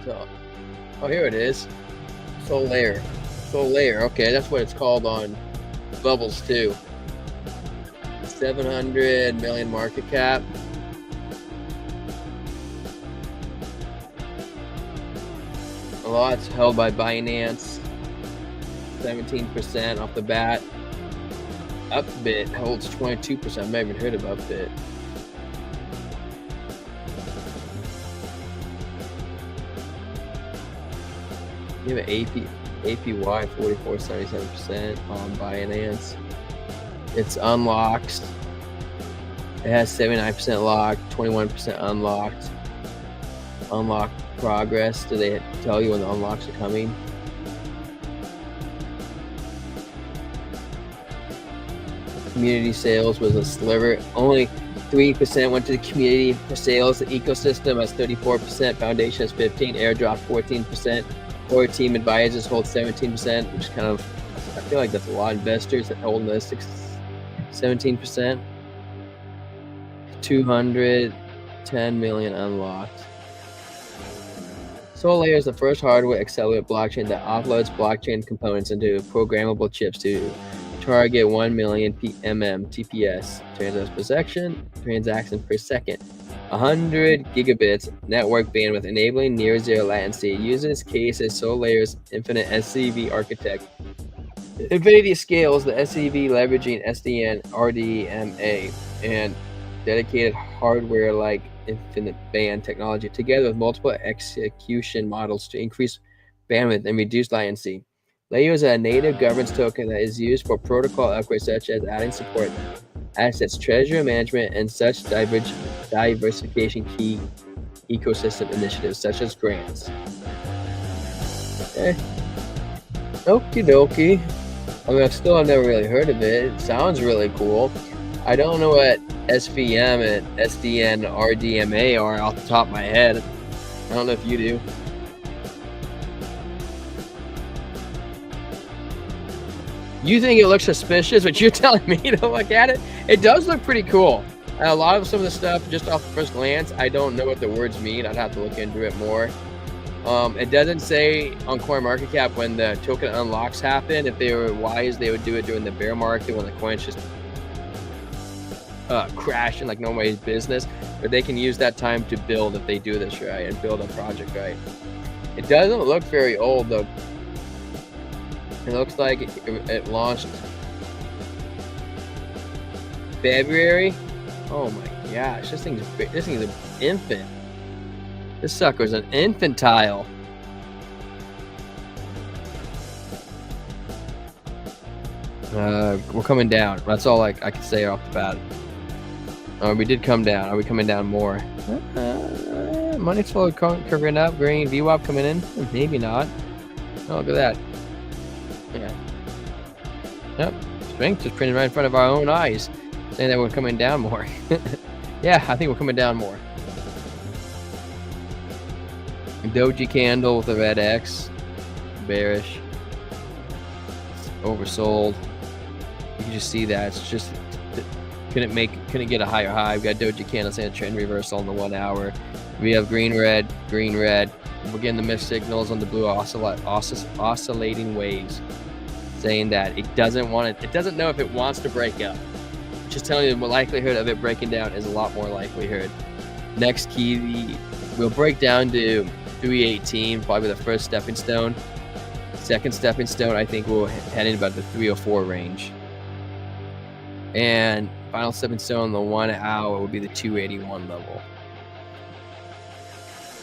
So, oh, here it is. Soul Layer. Soul Layer. Okay, that's what it's called on Bubbles too. 700 million market cap. A lot's held by Binance. 17% off the bat. Upbit holds 22%. I've never even heard of Upbit. You have an APY 44.77% on Binance. It's unlocked. It has 79% locked, 21% unlocked. Unlock progress. Do they tell you when the unlocks are coming? Community sales was a sliver. Only 3% went to the community for sales. The ecosystem has 34%. Foundation has 15%. Airdrop 14%. Core team advisors hold 17%, which is kind of, I feel like that's a lot of investors that hold this 17%. 210 million unlocked. Soul Layer is the first hardware accelerated blockchain that offloads blockchain components into programmable chips to target 1 million TPS transactions per second. 100 gigabits network bandwidth, enabling near zero latency. Uses cases Soul Layer's infinite SCV architect. Infinity scales the SCV leveraging SDN, RDMA, and dedicated hardware like infinite band technology, together with multiple execution models to increase bandwidth and reduce latency. Layer is a native governance token that is used for protocol upgrades such as adding support assets, treasury management, and such diversification key ecosystem initiatives such as grants. Okay. Okie dokie. I mean, I've never really heard of it. It sounds really cool. I don't know what SVM and SDN RDMA are off the top of my head. I don't know if you do. You think it looks suspicious, but you're telling me to look at it? It does look pretty cool. A lot of some of the stuff, just off the first glance, I don't know what the words mean. I'd have to look into it more. It doesn't say on CoinMarketCap when the token unlocks happen. If they were wise, they would do it during the bear market when the coin's just crashing like nobody's business, but they can use that time to build if they do this right and build a project right. It doesn't look very old though. It looks like it launched February. Oh my gosh, this thing's an infant. This sucker's an infantile. We're coming down. That's all I can say off the bat. We did come down. Are we coming down more? Money flow curving up. Green VWAP coming in. Maybe not. Oh, look at that. Yeah. Yep. Strength just printed right in front of our own eyes, saying that we're coming down more. Yeah, I think we're coming down more. Doji candle with a red X. Bearish. It's oversold. You can just see that. It's just couldn't get a higher high. We got doji candles and a trend reversal on the 1 hour. We have green red. We're getting the mixed signals on the blue oscillating waves, saying that it doesn't know if it wants to break up. Just telling you the likelihood of it breaking down is a lot more likelihood. Next key, we'll break down to 318, probably the first stepping stone. Second stepping stone, I think we'll head in about the 304 range. And final stepping stone on the 1 hour will be the 281 level.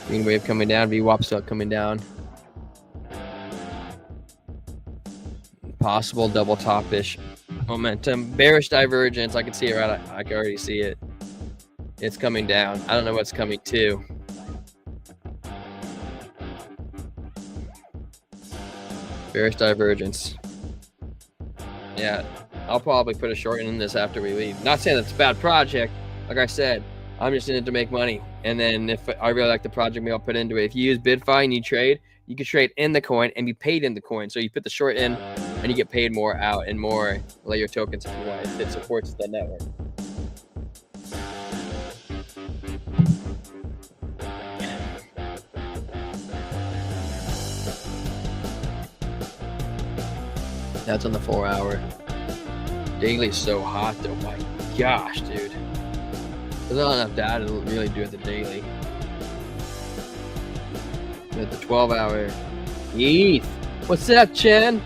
Green wave coming down, VWAP still coming down. Possible double top-ish momentum. Bearish divergence, I can see it right. I can already see it. It's coming down. I don't know what's coming to. Bearish divergence. Yeah, I'll probably put a short in this after we leave. Not saying that's a bad project. Like I said, I'm just in it to make money. And then if I really like the project, maybe I'll put into it. If you use BidFi and you trade, you can trade in the coin and be paid in the coin. So you put the short in and you get paid more out and more layer tokens if you want. It supports the network. That's on the 4 hour. Daily is so hot though. My gosh, dude. There's not enough data to really do it the daily. At the 12 hour. ETH. What's up, Chen?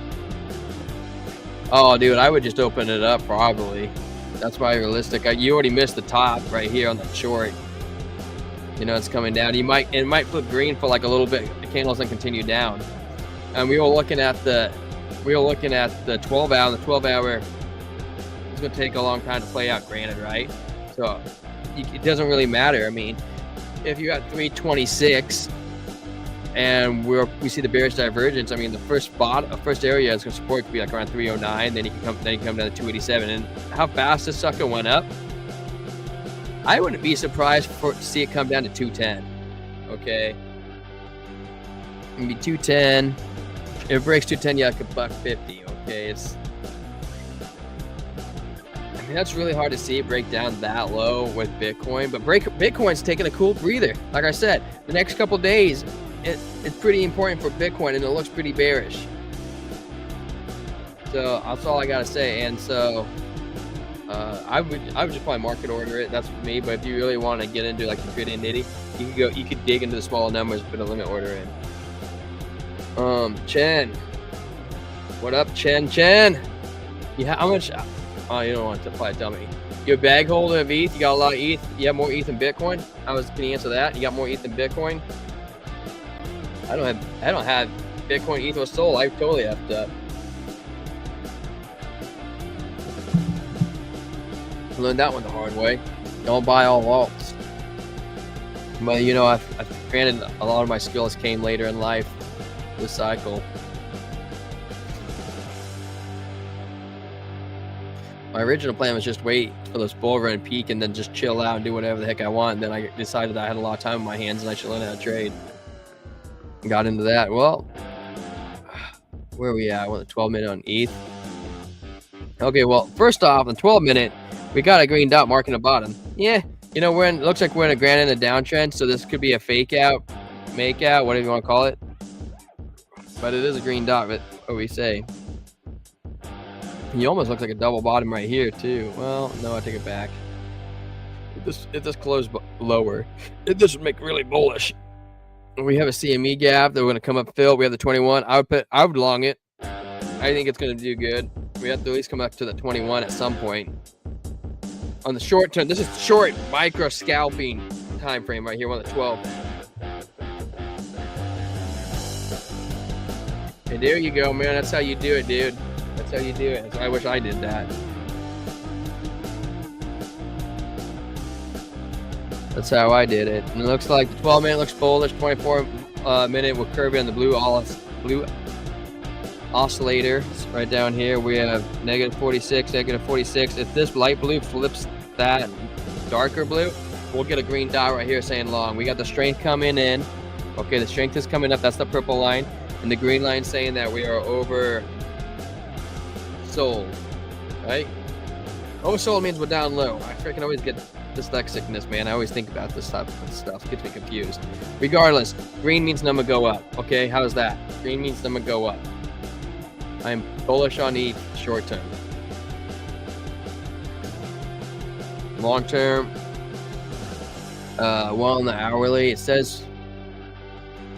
Oh, dude, I would just open it up probably. That's probably realistic. You already missed the top right here on the short. You know, it's coming down. It might flip green for like a little bit. The candles then continue down. And we were looking at the 12 hour. The 12 hour is going to take a long time to play out, granted, right? So it doesn't really matter. I mean, if you got 326 and we see the bearish divergence, I mean, the first area is going to support could be like around 309. Then you can come down to 287. And how fast this sucker went up, I wouldn't be surprised to see it come down to 210. Okay, maybe 210. If it breaks 210, yeah, like a $1.50. Okay, I mean, that's really hard to see it break down that low with Bitcoin. But Bitcoin's taking a cool breather. Like I said, the next couple days, it's pretty important for Bitcoin, and it looks pretty bearish. So that's all I gotta say. And so I would just probably market order it. That's for me. But if you really want to get into like the gritty and nitty, you could dig into the smaller numbers, put a limit order in. Chen. What up, Chen? Yeah, how much? Oh, you don't want to apply, tell me. You're a bag holder of ETH. You got a lot of ETH. You have more ETH than Bitcoin. Can you answer that? You got more ETH than Bitcoin? I don't have Bitcoin, ETH, or Sol. I totally effed up. Learned that one the hard way. Don't buy all alts. But you know, I've granted a lot of my skills came later in life. This cycle. My original plan was just wait for this bull run peak and then just chill out and do whatever the heck I want. And then I decided I had a lot of time in my hands and I should learn how to trade. Got into that. Well, where are we at? I want the 12-minute on ETH. Okay, well, first off, on 12-minute, we got a green dot marking the bottom. Yeah, you know, looks like we're in a granted a downtrend, so this could be a fake out, make out, whatever you want to call it. But it is a green dot, but what we say. He almost looks like a double bottom right here too. Well, no, I take it back. If this closed lower, this would make really bullish. We have a CME gap that we're going to come up fill. We have the 21. I would long it. I think it's going to do good. We have to at least come up to the 21 at some point. On the short term, this is short micro scalping time frame right here on the 12. And there you go, man. That's how you do it, dude. That's how you do it. I wish I did that. That's how I did it. And it looks like the 12 minute looks bullish. 24 minute with Kirby on the blue oscillator. Right down here, we have negative 46, negative 46. If this light blue flips that darker blue, we'll get a green dot right here saying long. We got the strength coming in. Okay, the strength is coming up. That's the purple line. And the green line saying that we are over sold, right? Oversold means we're down low. I freaking always get dyslexic in this, man. I always think about this type of stuff. It gets me confused. Regardless, green means number go up. Okay, how's that? Green means number go up. I'm bullish on ETH short term. Long term, well, on the hourly, it says,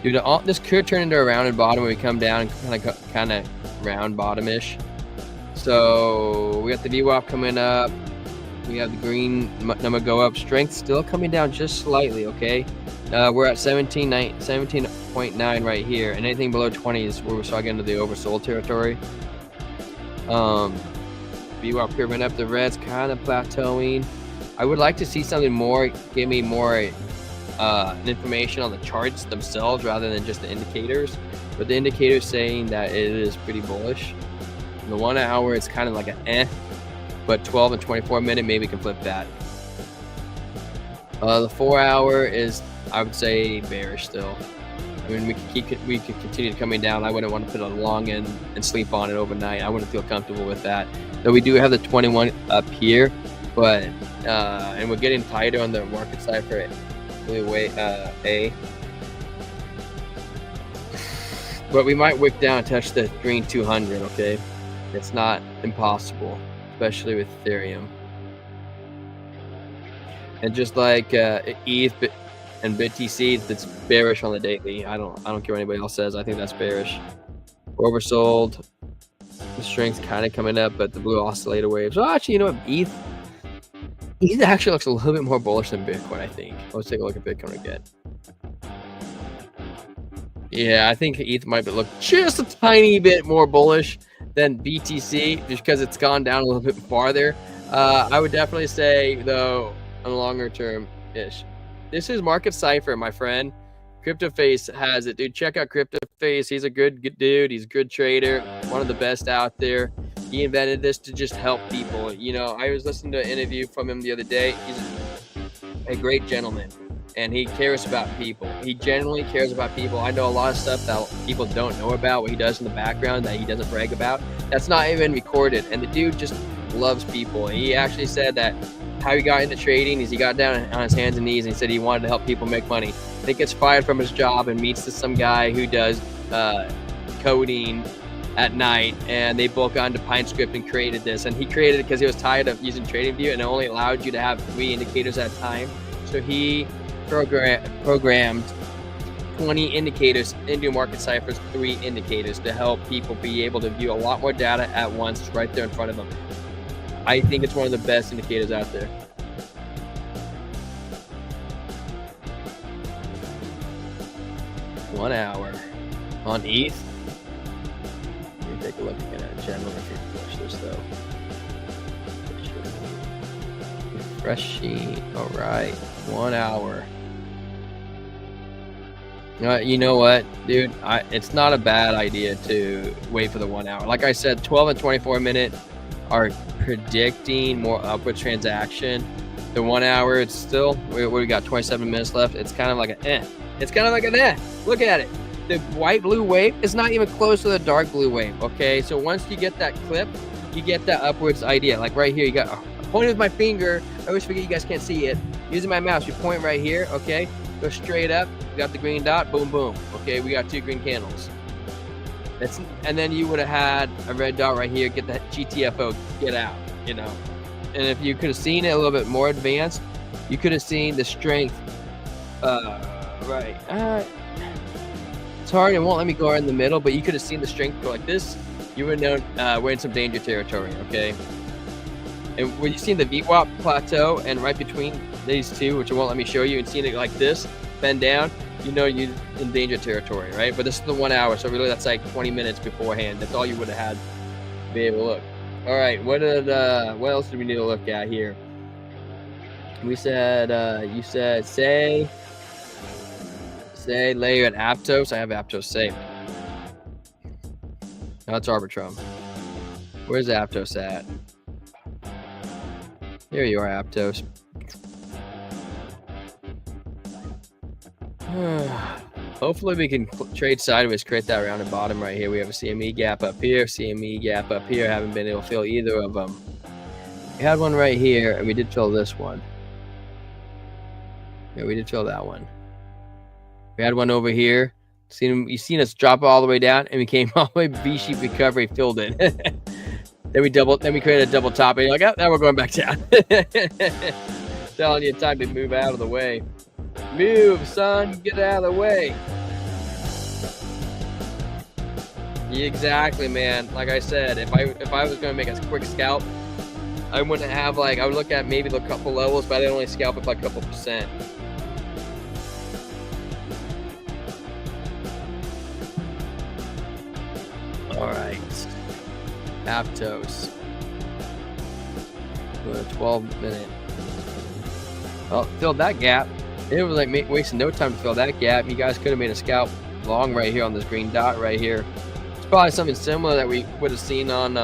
dude, this could turn into a rounded bottom when we come down and kind of round bottom-ish. So we got the VWAP coming up. We have the green number go up. Strength still coming down just slightly, okay? We're at 17.9 right here, and anything below 20 is where we're starting into the oversold territory. VWAP curving up. The red's kind of plateauing. I would like to see something more, give me more information on the charts themselves rather than just the indicators. But the indicators saying that it is pretty bullish. In the 1 hour, it's kind of like an but 12 and 24 minute maybe can flip that. The 4 hour is, I would say, bearish still. I mean, we could continue coming down. I wouldn't want to put a long in and sleep on it overnight. I wouldn't feel comfortable with that. Though we do have the 21 up here, but and we're getting tighter on the market side for A. But we might wick down and touch the green 200. Okay, it's not impossible, especially with Ethereum. And just like ETH and BTC, that's bearish on the daily. I don't care what anybody else says. I think that's bearish. Oversold. The strength's kind of coming up, but the blue oscillator waves. Oh, actually, you know what? ETH actually looks a little bit more bullish than Bitcoin, I think. Let's take a look at Bitcoin again. Yeah, I think ETH might look just a tiny bit more bullish than BTC, just because it's gone down a little bit farther. I would definitely say, though, on a longer term-ish. This is Market Cypher, my friend. CryptoFace has it, dude. Check out CryptoFace. He's a good dude. He's a good trader, one of the best out there. He invented this to just help people. You know, I was listening to an interview from him the other day. He's a great gentleman, and he cares about people. He genuinely cares about people. I know a lot of stuff that people don't know about, what he does in the background that he doesn't brag about. That's not even recorded, and the dude just loves people. He actually said that how he got into trading is he got down on his hands and knees and he said he wanted to help people make money. Then he gets fired from his job and meets some guy who does coding at night, and they both got into PineScript and created this. And he created it because he was tired of using TradingView, and it only allowed you to have 3 indicators at a time. So he programmed 20 indicators into Market Cypher's 3 indicators to help people be able to view a lot more data at once right there in front of them. I think it's one of the best indicators out there. One hour on ETH. Let me take a look again at general if you flush this though. Refreshing. All right, 1 hour. You know what, dude? It's not a bad idea to wait for the 1 hour. Like I said, 12 and 24 minute are predicting more upward transaction. The 1 hour, it's still, we got 27 minutes left. It's kind of like an eh. It's kind of like an eh. Look at it. The white-blue wave is not even close to the dark blue wave, okay? So once you get that clip, you get that upwards idea. Like right here, you got, I'm pointing with my finger. I always forget you guys can't see it. Using my mouse, you point right here, okay? Go straight up. We got the green dot, boom, boom. Okay, we got 2 green candles. And then you would have had a red dot right here, get that GTFO, get out, you know. And if you could have seen it a little bit more advanced, you could have seen the strength. Right. It's hard. It won't let me go in the middle, but you could have seen the strength go like this. You would know we're in some danger territory, okay? And when you see the VWAP plateau and right between these two, which it won't let me show you, and seeing it like this, bend down, you know you're in danger territory, right? But this is the 1 hour, so really that's like 20 minutes beforehand. That's all you would have had to be able to look. All right, what else do we need to look at here? We said, you said say layer at Aptos. I have Aptos saved. No, it's Arbitrum. Where's Aptos at? Here you are, Aptos. Hopefully we can trade sideways, create that rounded bottom right here. We have a CME gap up here, CME gap up here. Haven't been able to fill either of them. We had one right here, and we did fill this one. Yeah, we did fill that one. We had one over here. You seen us drop all the way down, and we came all the way V-shape recovery, filled it. Then we created a double top, and you're like, oh, now we're going back down. Telling you, time to move out of the way. Move, son, get out of the way. Exactly, man. Like I said, if I was going to make a quick scalp, I wouldn't have I would look at maybe the couple levels, but I'd only scalp it by a couple percent. All right. Aptos. 12 minute. Oh, filled that gap. It was like wasting no time to fill that gap. You guys could have made a scalp long right here on this green dot right here. It's probably something similar that we would have seen on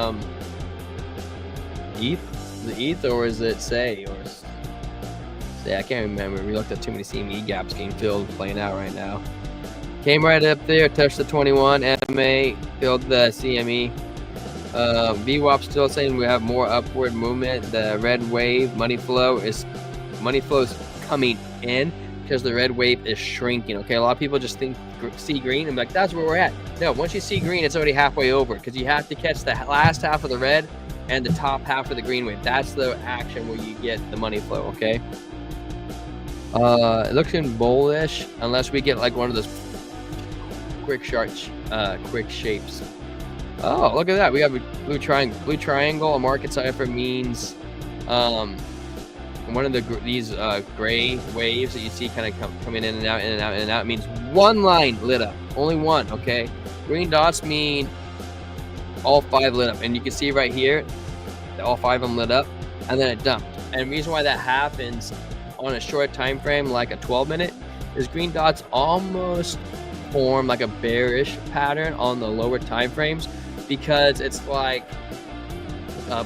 ETH. The ETH, or is it say? Or say, I can't remember. We looked at too many CME gaps getting filled, playing out right now. Came right up there, touched the 21 MA, filled the CME. VWAP still saying we have more upward movement. The red wave money flow is coming in because the red wave is shrinking. Okay, a lot of people just see green and be like, that's where we're at. No, once you see green, it's already halfway over because you have to catch the last half of the red and the top half of the green wave. That's the action where you get the money flow. Okay. It looks bullish unless we get like one of those quick shapes. Oh, look at that. We have a blue triangle. A market cipher means one of these gray waves that you see kind of coming in and out, in and out, in and out, means one line lit up. Only one, okay? Green dots mean all 5 lit up. And you can see right here, all 5 of them lit up, and then it dumped. And the reason why that happens on a short time frame, like a 12-minute, is green dots almost form like a bearish pattern on the lower time frames, because it's like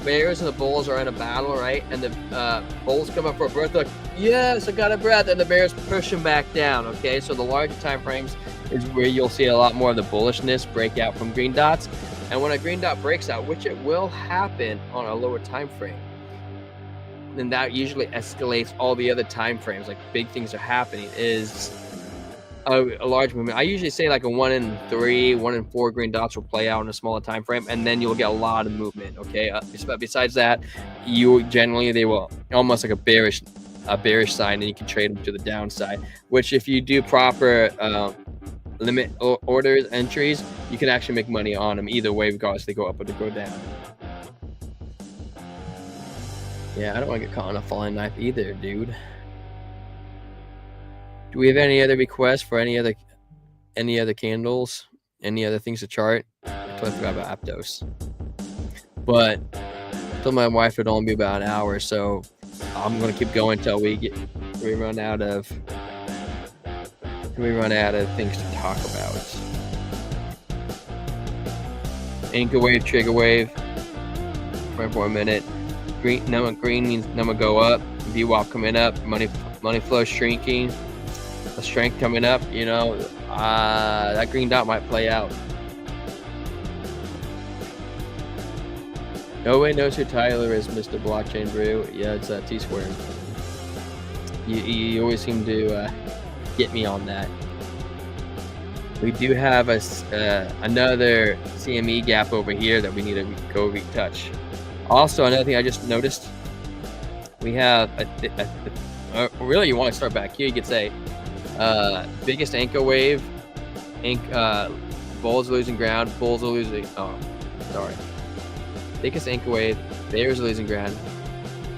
bears and the bulls are in a battle, right? And the bulls come up for a breath, like, yes, I got a breath, and the bears push them back down. Okay, so the larger time frames is where you'll see a lot more of the bullishness break out from green dots. And when a green dot breaks out, which it will happen on a lower time frame, then that usually escalates all the other time frames, like big things are happening, is a large movement. I usually say like a 1 in 3, 1 in 4 green dots will play out in a smaller time frame, and then you'll get a lot of movement. Okay, besides that, they will almost like a bearish sign, and you can trade them to the downside, which if you do proper limit orders entries, you can actually make money on them either way, regardless if they go up or they go down. Yeah, I don't want to get caught on a falling knife either, dude. Do we have any other requests for any other candles? Any other things to chart? I totally forgot about Aptos. But I told my wife it'd only be about an hour, so I'm gonna keep going until we run out of things to talk about. Anchor wave, trigger wave, 24 minute. Green means number go up. VWAP coming up. Money flow shrinking. The strength coming up, that green dot might play out. Nobody knows who Tyler is, Mr. Blockchain Brew. Yeah, it's T-Square. You always seem to get me on that. We do have another CME gap over here that we need to go retouch. Also, another thing I just noticed, we have really, you want to start back here. You could say biggest anchor wave, bulls losing ground, bulls are losing. Oh, sorry. Biggest anchor wave, bears are losing ground,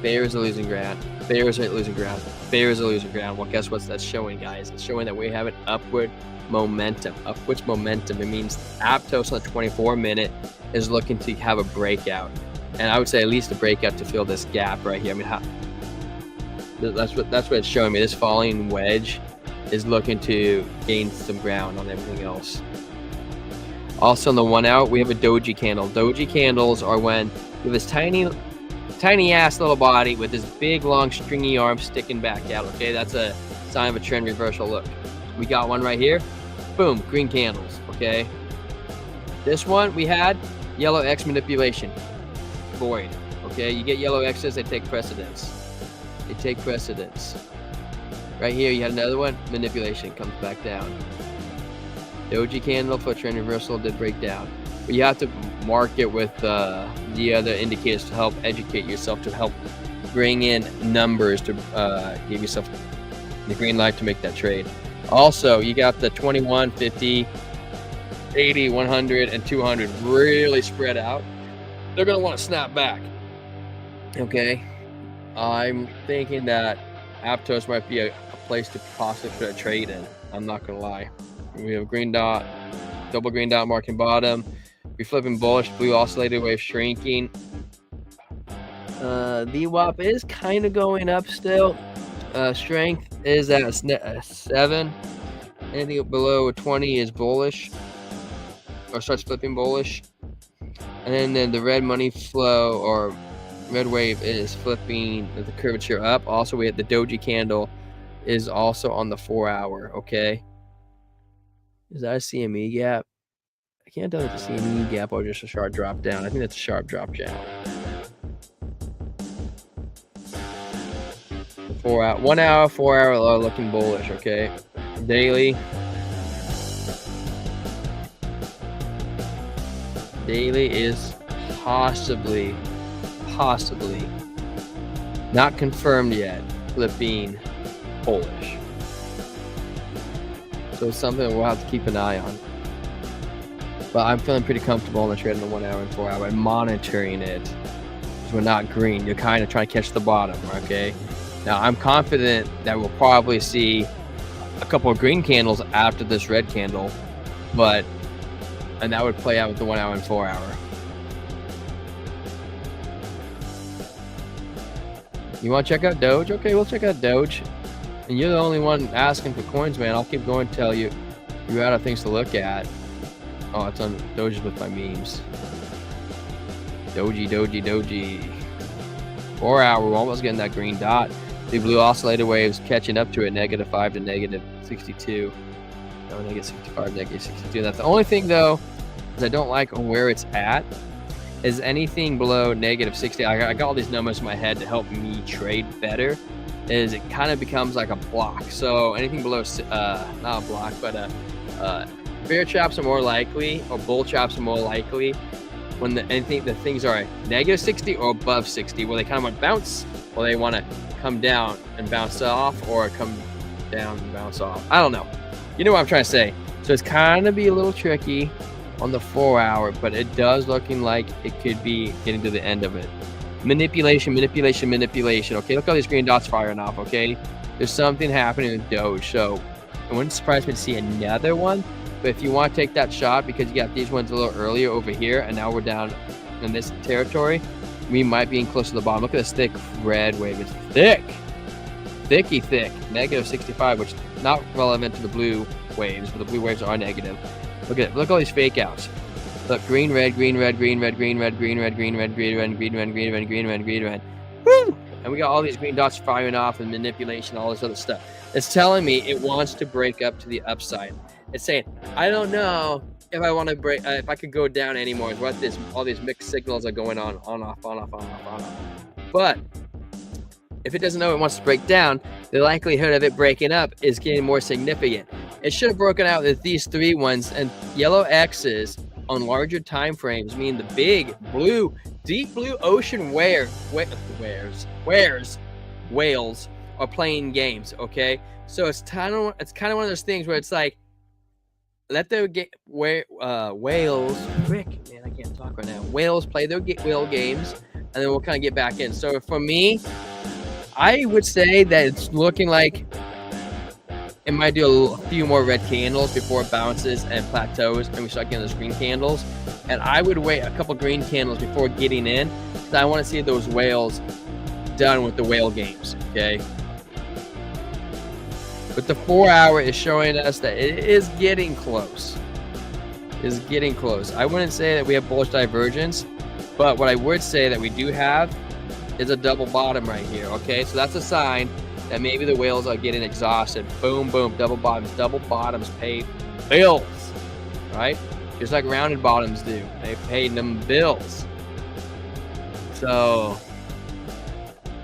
bears are losing ground, bears are losing ground, bears are losing ground. Well, guess what that's showing, guys? It's showing that we have an upward momentum. Upwards momentum. It means Aptos on the 24-minute is looking to have a breakout, and I would say at least a breakout to fill this gap right here. I mean, that's what it's showing me. This falling wedge is looking to gain some ground on everything else. Also, on the 1 hour, we have a doji candle. Doji candles are when you have this tiny ass little body with this big long stringy arm sticking back out. Okay, that's a sign of a trend reversal. Look, we got one right here. Boom, green candles. Okay, this one we had yellow X manipulation. Void. Okay, you get yellow X's, they take precedence. They take precedence. Right here, you had another one. Manipulation comes back down. Doji candle for trend reversal did break down, but you have to mark it with the other indicators to help educate yourself, to help bring in numbers to give yourself the green light to make that trade. Also, you got the 21, 50, 80, 100, and 200 really spread out. They're going to want to snap back. Okay, I'm thinking that Aptos might be a place to possibly put a trade in. I'm not going to lie. We have green dot, double green dot marking bottom. We're flipping bullish, blue oscillator wave shrinking. VWAP is kind of going up still. Strength is at 7. Anything below 20 is bullish, or starts flipping bullish. And then the red money flow or red wave is flipping the curvature up. Also, we have the doji candle is also on the 4 hour. Okay. Is that a CME gap? I can't tell if it's a CME gap or just a sharp drop down. I think that's a sharp drop down. 4 hour, 1 hour, 4 hour are looking bullish. Okay, daily. Daily is possibly not confirmed yet, flipping bullish. So it's something we'll have to keep an eye on. But I'm feeling pretty comfortable in the trade in the 1 hour and 4 hour and monitoring it. Because we're not green. You're kind of trying to catch the bottom, okay? Now, I'm confident that we'll probably see a couple of green candles after this red candle. And that would play out with the 1 hour and 4 hour. You want to check out Doge? Okay, we'll check out Doge. And you're the only one asking for coins, man. I'll keep going until you're out of things to look at. Oh, it's on Doge's with my memes. Doji. 4 hour, we're almost getting that green dot. The blue oscillator waves catching up to it, -5 to -62. No, -65, -62. That's the only thing, though, is I don't like where it's at. Is anything below -60. I got all these numbers in my head to help me trade better. Is it kind of becomes like a block. So anything below, not a block, but bear traps are more likely, or bull traps are more likely when the things are -60 or above 60, where they kind of want to bounce, or they want to come down and bounce off, or come down and bounce off. I don't know. You know what I'm trying to say. So it's kind of be a little tricky on the 4 hour, but it does looking like it could be getting to the end of it. Manipulation. Okay, look at all these green dots firing off. Okay, there's something happening in Doge, so it wouldn't surprise me to see another one. But if you want to take that shot, because you got these ones a little earlier over here, and now we're down in this territory, we might be in close to the bottom. Look at this thick red wave. It's thick, thick, -65, which is not relevant to the blue waves, but the blue waves are negative. Look at all these fake outs. Look, green, red. Woo! And we got all these green dots firing off and manipulation, all this other stuff. It's telling me it wants to break up to the upside. It's saying, I don't know if I want to break, if I could go down anymore. What all these mixed signals are going on off. But if it doesn't know it wants to break down, the likelihood of it breaking up is getting more significant. It should have broken out with these 3 ones, and yellow X's on larger time frames mean the big blue, deep blue ocean whales or playing games. Okay, so it's kind of one of those things where it's like, let the whales, frick, man, I can't talk right now. Whales play their whale games, and then we'll kind of get back in. So for me, I would say that it's looking like it might do a few more red candles before it bounces and plateaus, and we start getting those green candles. And I would wait a couple green candles before getting in, because I want to see those whales done with the whale games. Okay. But the 4 hour is showing us that it is getting close. Is getting close. I wouldn't say that we have bullish divergence, but what I would say that we do have is a double bottom right here. Okay, so that's a sign that maybe the whales are getting exhausted. Boom, boom, double bottoms. Double bottoms pay bills, right? Just like rounded bottoms do. They pay them bills. So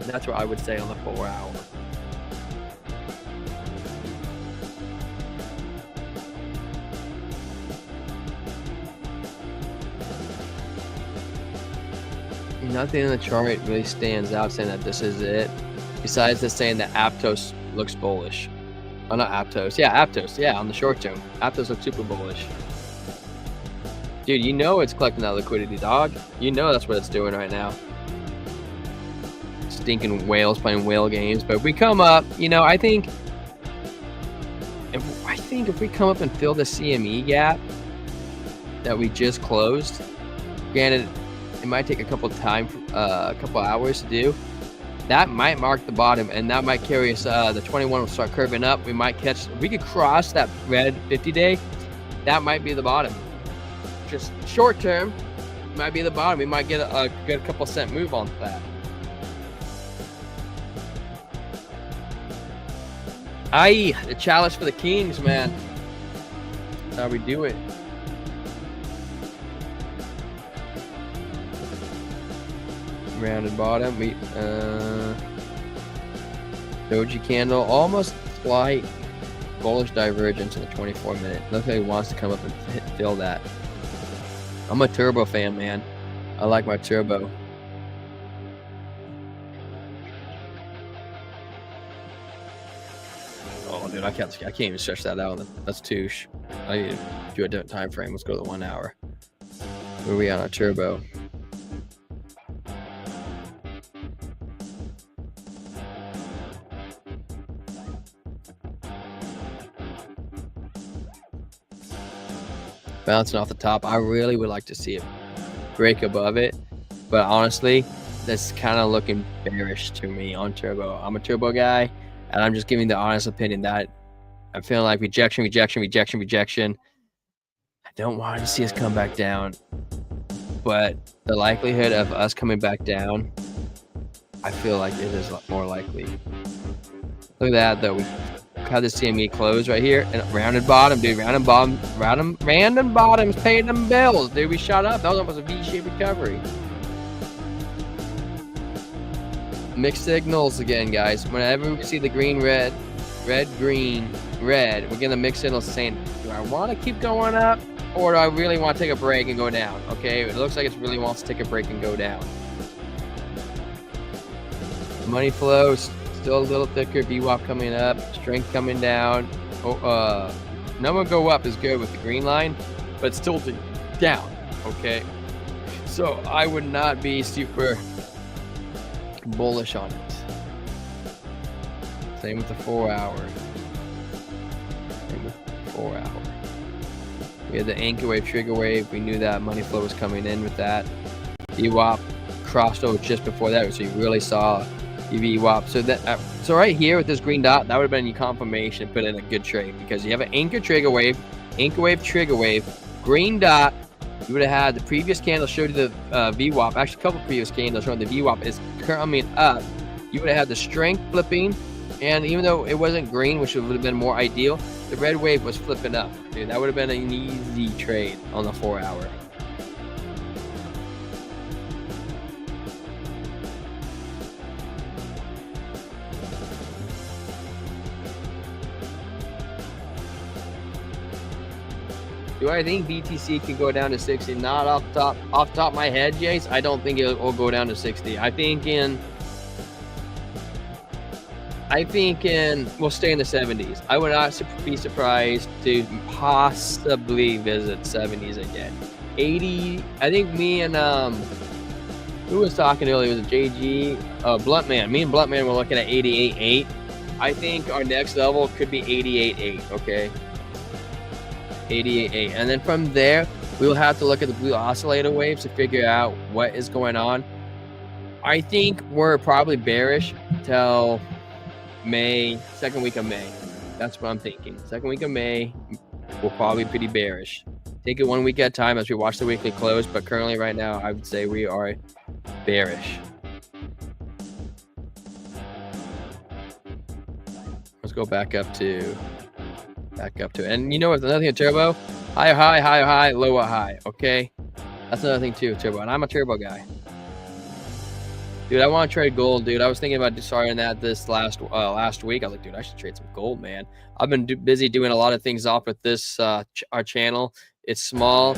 that's what I would say on the 4 hour. Nothing in the chart really stands out saying that this is it, besides just saying that Aptos looks bullish. Oh, not Aptos. Yeah, Aptos. Yeah, on the short term. Aptos looks super bullish. Dude, you know it's collecting that liquidity, dog. You know that's what it's doing right now. Stinking whales playing whale games. But if we come up, you know, I think if we come up and fill the CME gap that we just closed, granted, it might take a couple hours to do. That might mark the bottom, and that might carry us. The 21 will start curving up. We might catch. We could cross that red 50-day. That might be the bottom. Just short term, might be the bottom. We might get a good couple cent move on that. Aye, the chalice for the kings, man. That's how we do it. Rounded bottom. We doji candle, almost slight bullish divergence in the 24 minute. Looks like he wants to come up and fill that. I'm a turbo fan, man. I like my turbo. Oh, dude, I can't even stretch that out. That's too. I need to do a different time frame. Let's go to the 1 hour. Where are we on our turbo? Bouncing off the top. I really would like to see it break above it, but honestly, that's kind of looking bearish to me on turbo. I'm a turbo guy, and I'm just giving the honest opinion that I'm feeling like rejection. I don't want to see us come back down, but the likelihood of us coming back down, I feel like it is more likely. Look at that, though. We have the CME close right here, and rounded bottom, dude. Random bottoms paying them bills, dude. We shot up. That was almost a V-shaped recovery. Mixed signals again, guys. Whenever we see the green, red, green, red, we're getting a mixed signal saying, do I want to keep going up, or do I really want to take a break and go down? Okay, it looks like it really wants to take a break and go down. Money flows. Still a little thicker. VWAP coming up. Strength coming down. Number go up is good with the green line, but it's tilted down. Okay. So I would not be super bullish on it. Same with the 4 hour. Same with the 4 hour. We had the anchor wave, trigger wave. We knew that money flow was coming in with that. VWAP crossed over just before that, so you really saw VWAP. So right here with this green dot, that would have been your confirmation to put in a good trade, because you have an anchor trigger wave, trigger wave, green dot. You would have had the previous candle showed you the VWAP. Actually, a couple previous candles showing the VWAP is coming up. You would have had the strength flipping, and even though it wasn't green, which would have been more ideal, the red wave was flipping up. Dude, that would have been an easy trade on the 4 hour. Do I think BTC can go down to 60? Not off the top of my head, Jace. I don't think it will go down to 60. I think I think we'll stay in the 70s. I would not be surprised to possibly visit 70s again. 80. I think me and who was talking earlier? Was it JG? Bluntman. Me and Bluntman were looking at 88.8. I think our next level could be 88.8. Okay. 88.8, and then from there we will have to look at the blue oscillator waves to figure out what is going on. I think we're probably bearish till May, second week of May. That's what I'm thinking. Second week of May, we'll probably be pretty bearish. Take it 1 week at a time as we watch the weekly close, but currently right now, I would say we are bearish. Let's go back up to, and you know what's another thing, Turbo? High, lower high, okay? That's another thing too, Turbo, and I'm a Turbo guy. Dude, I want to trade gold, dude. I was thinking about starting that this last week. I was like, dude, I should trade some gold, man. I've been busy doing a lot of things off with this our channel. It's small.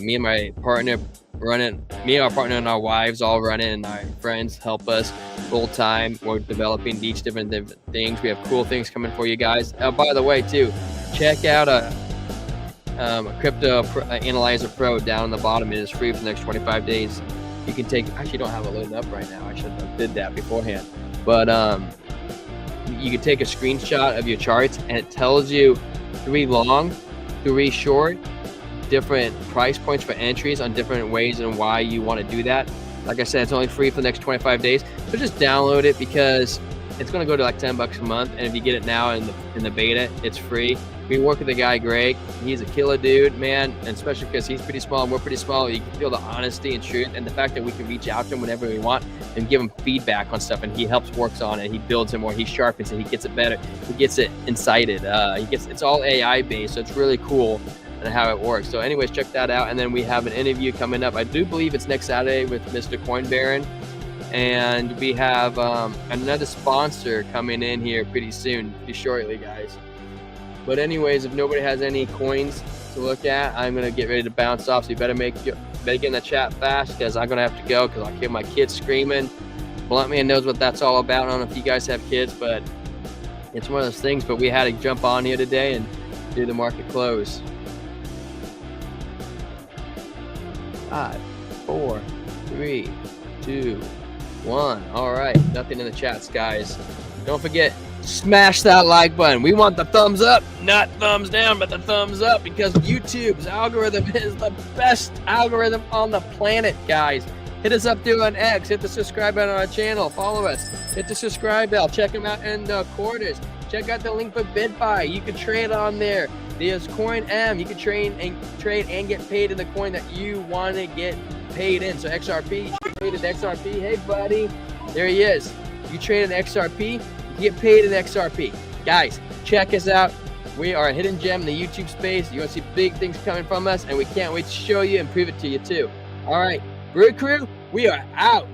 Me and my partner run it. Me and our partner and our wives all run it, and our friends help us full time. We're developing each different things. We have cool things coming for you guys. By the way, too, check out a Crypto Analyzer Pro down on the bottom. It is free for the next 25 days. You can take, actually don't have it loaded up right now. I should have did that beforehand. But you can take a screenshot of your charts and it tells you 3 long, 3 short, different price points for entries on different ways and why you want to do that. Like I said, it's only free for the next 25 days. So just download it because it's going to go to like $10 a month. And if you get it now in the beta, it's free. We work with the guy, Greg. He's a killer dude, man. And especially because he's pretty small and we're pretty small, you can feel the honesty and truth and the fact that we can reach out to him whenever we want and give him feedback on stuff. And he helps works on it. He builds it more. He sharpens it. He gets it better. He gets it incited. It's all AI based. So it's really cool and how it works. So anyways, check that out. And then we have an interview coming up. I do believe it's next Saturday with Mr. Coin Baron. And we have another sponsor coming in here pretty soon, pretty shortly, guys. But anyways, if nobody has any coins to look at, I'm going to get ready to bounce off. So you better get in the chat fast because I'm going to have to go because I hear my kids screaming. Bluntman knows what that's all about. I don't know if you guys have kids, but it's one of those things. But we had to jump on here today and do the market close. 5, 4, 3, 2, 1. All right. Nothing in the chats, guys. Don't forget, smash that like button. We want the thumbs up, not thumbs down, but the thumbs up because YouTube's algorithm is the best algorithm on the planet, guys. Hit us up through on X. Hit the subscribe button on our channel. Follow us. Hit the subscribe bell. Check them out in the quarters. Check out the link for BitBuy. You can trade on there. There's Coin M. You can trade and get paid in the coin that you want to get paid in. So XRP, you should trade in XRP. Hey, buddy. There he is. You trade in XRP. Get paid in XRP. Guys, check us out. We are a hidden gem in the YouTube space. You're going to see big things coming from us, and we can't wait to show you and prove it to you too. All right, Brew Crew, we are out.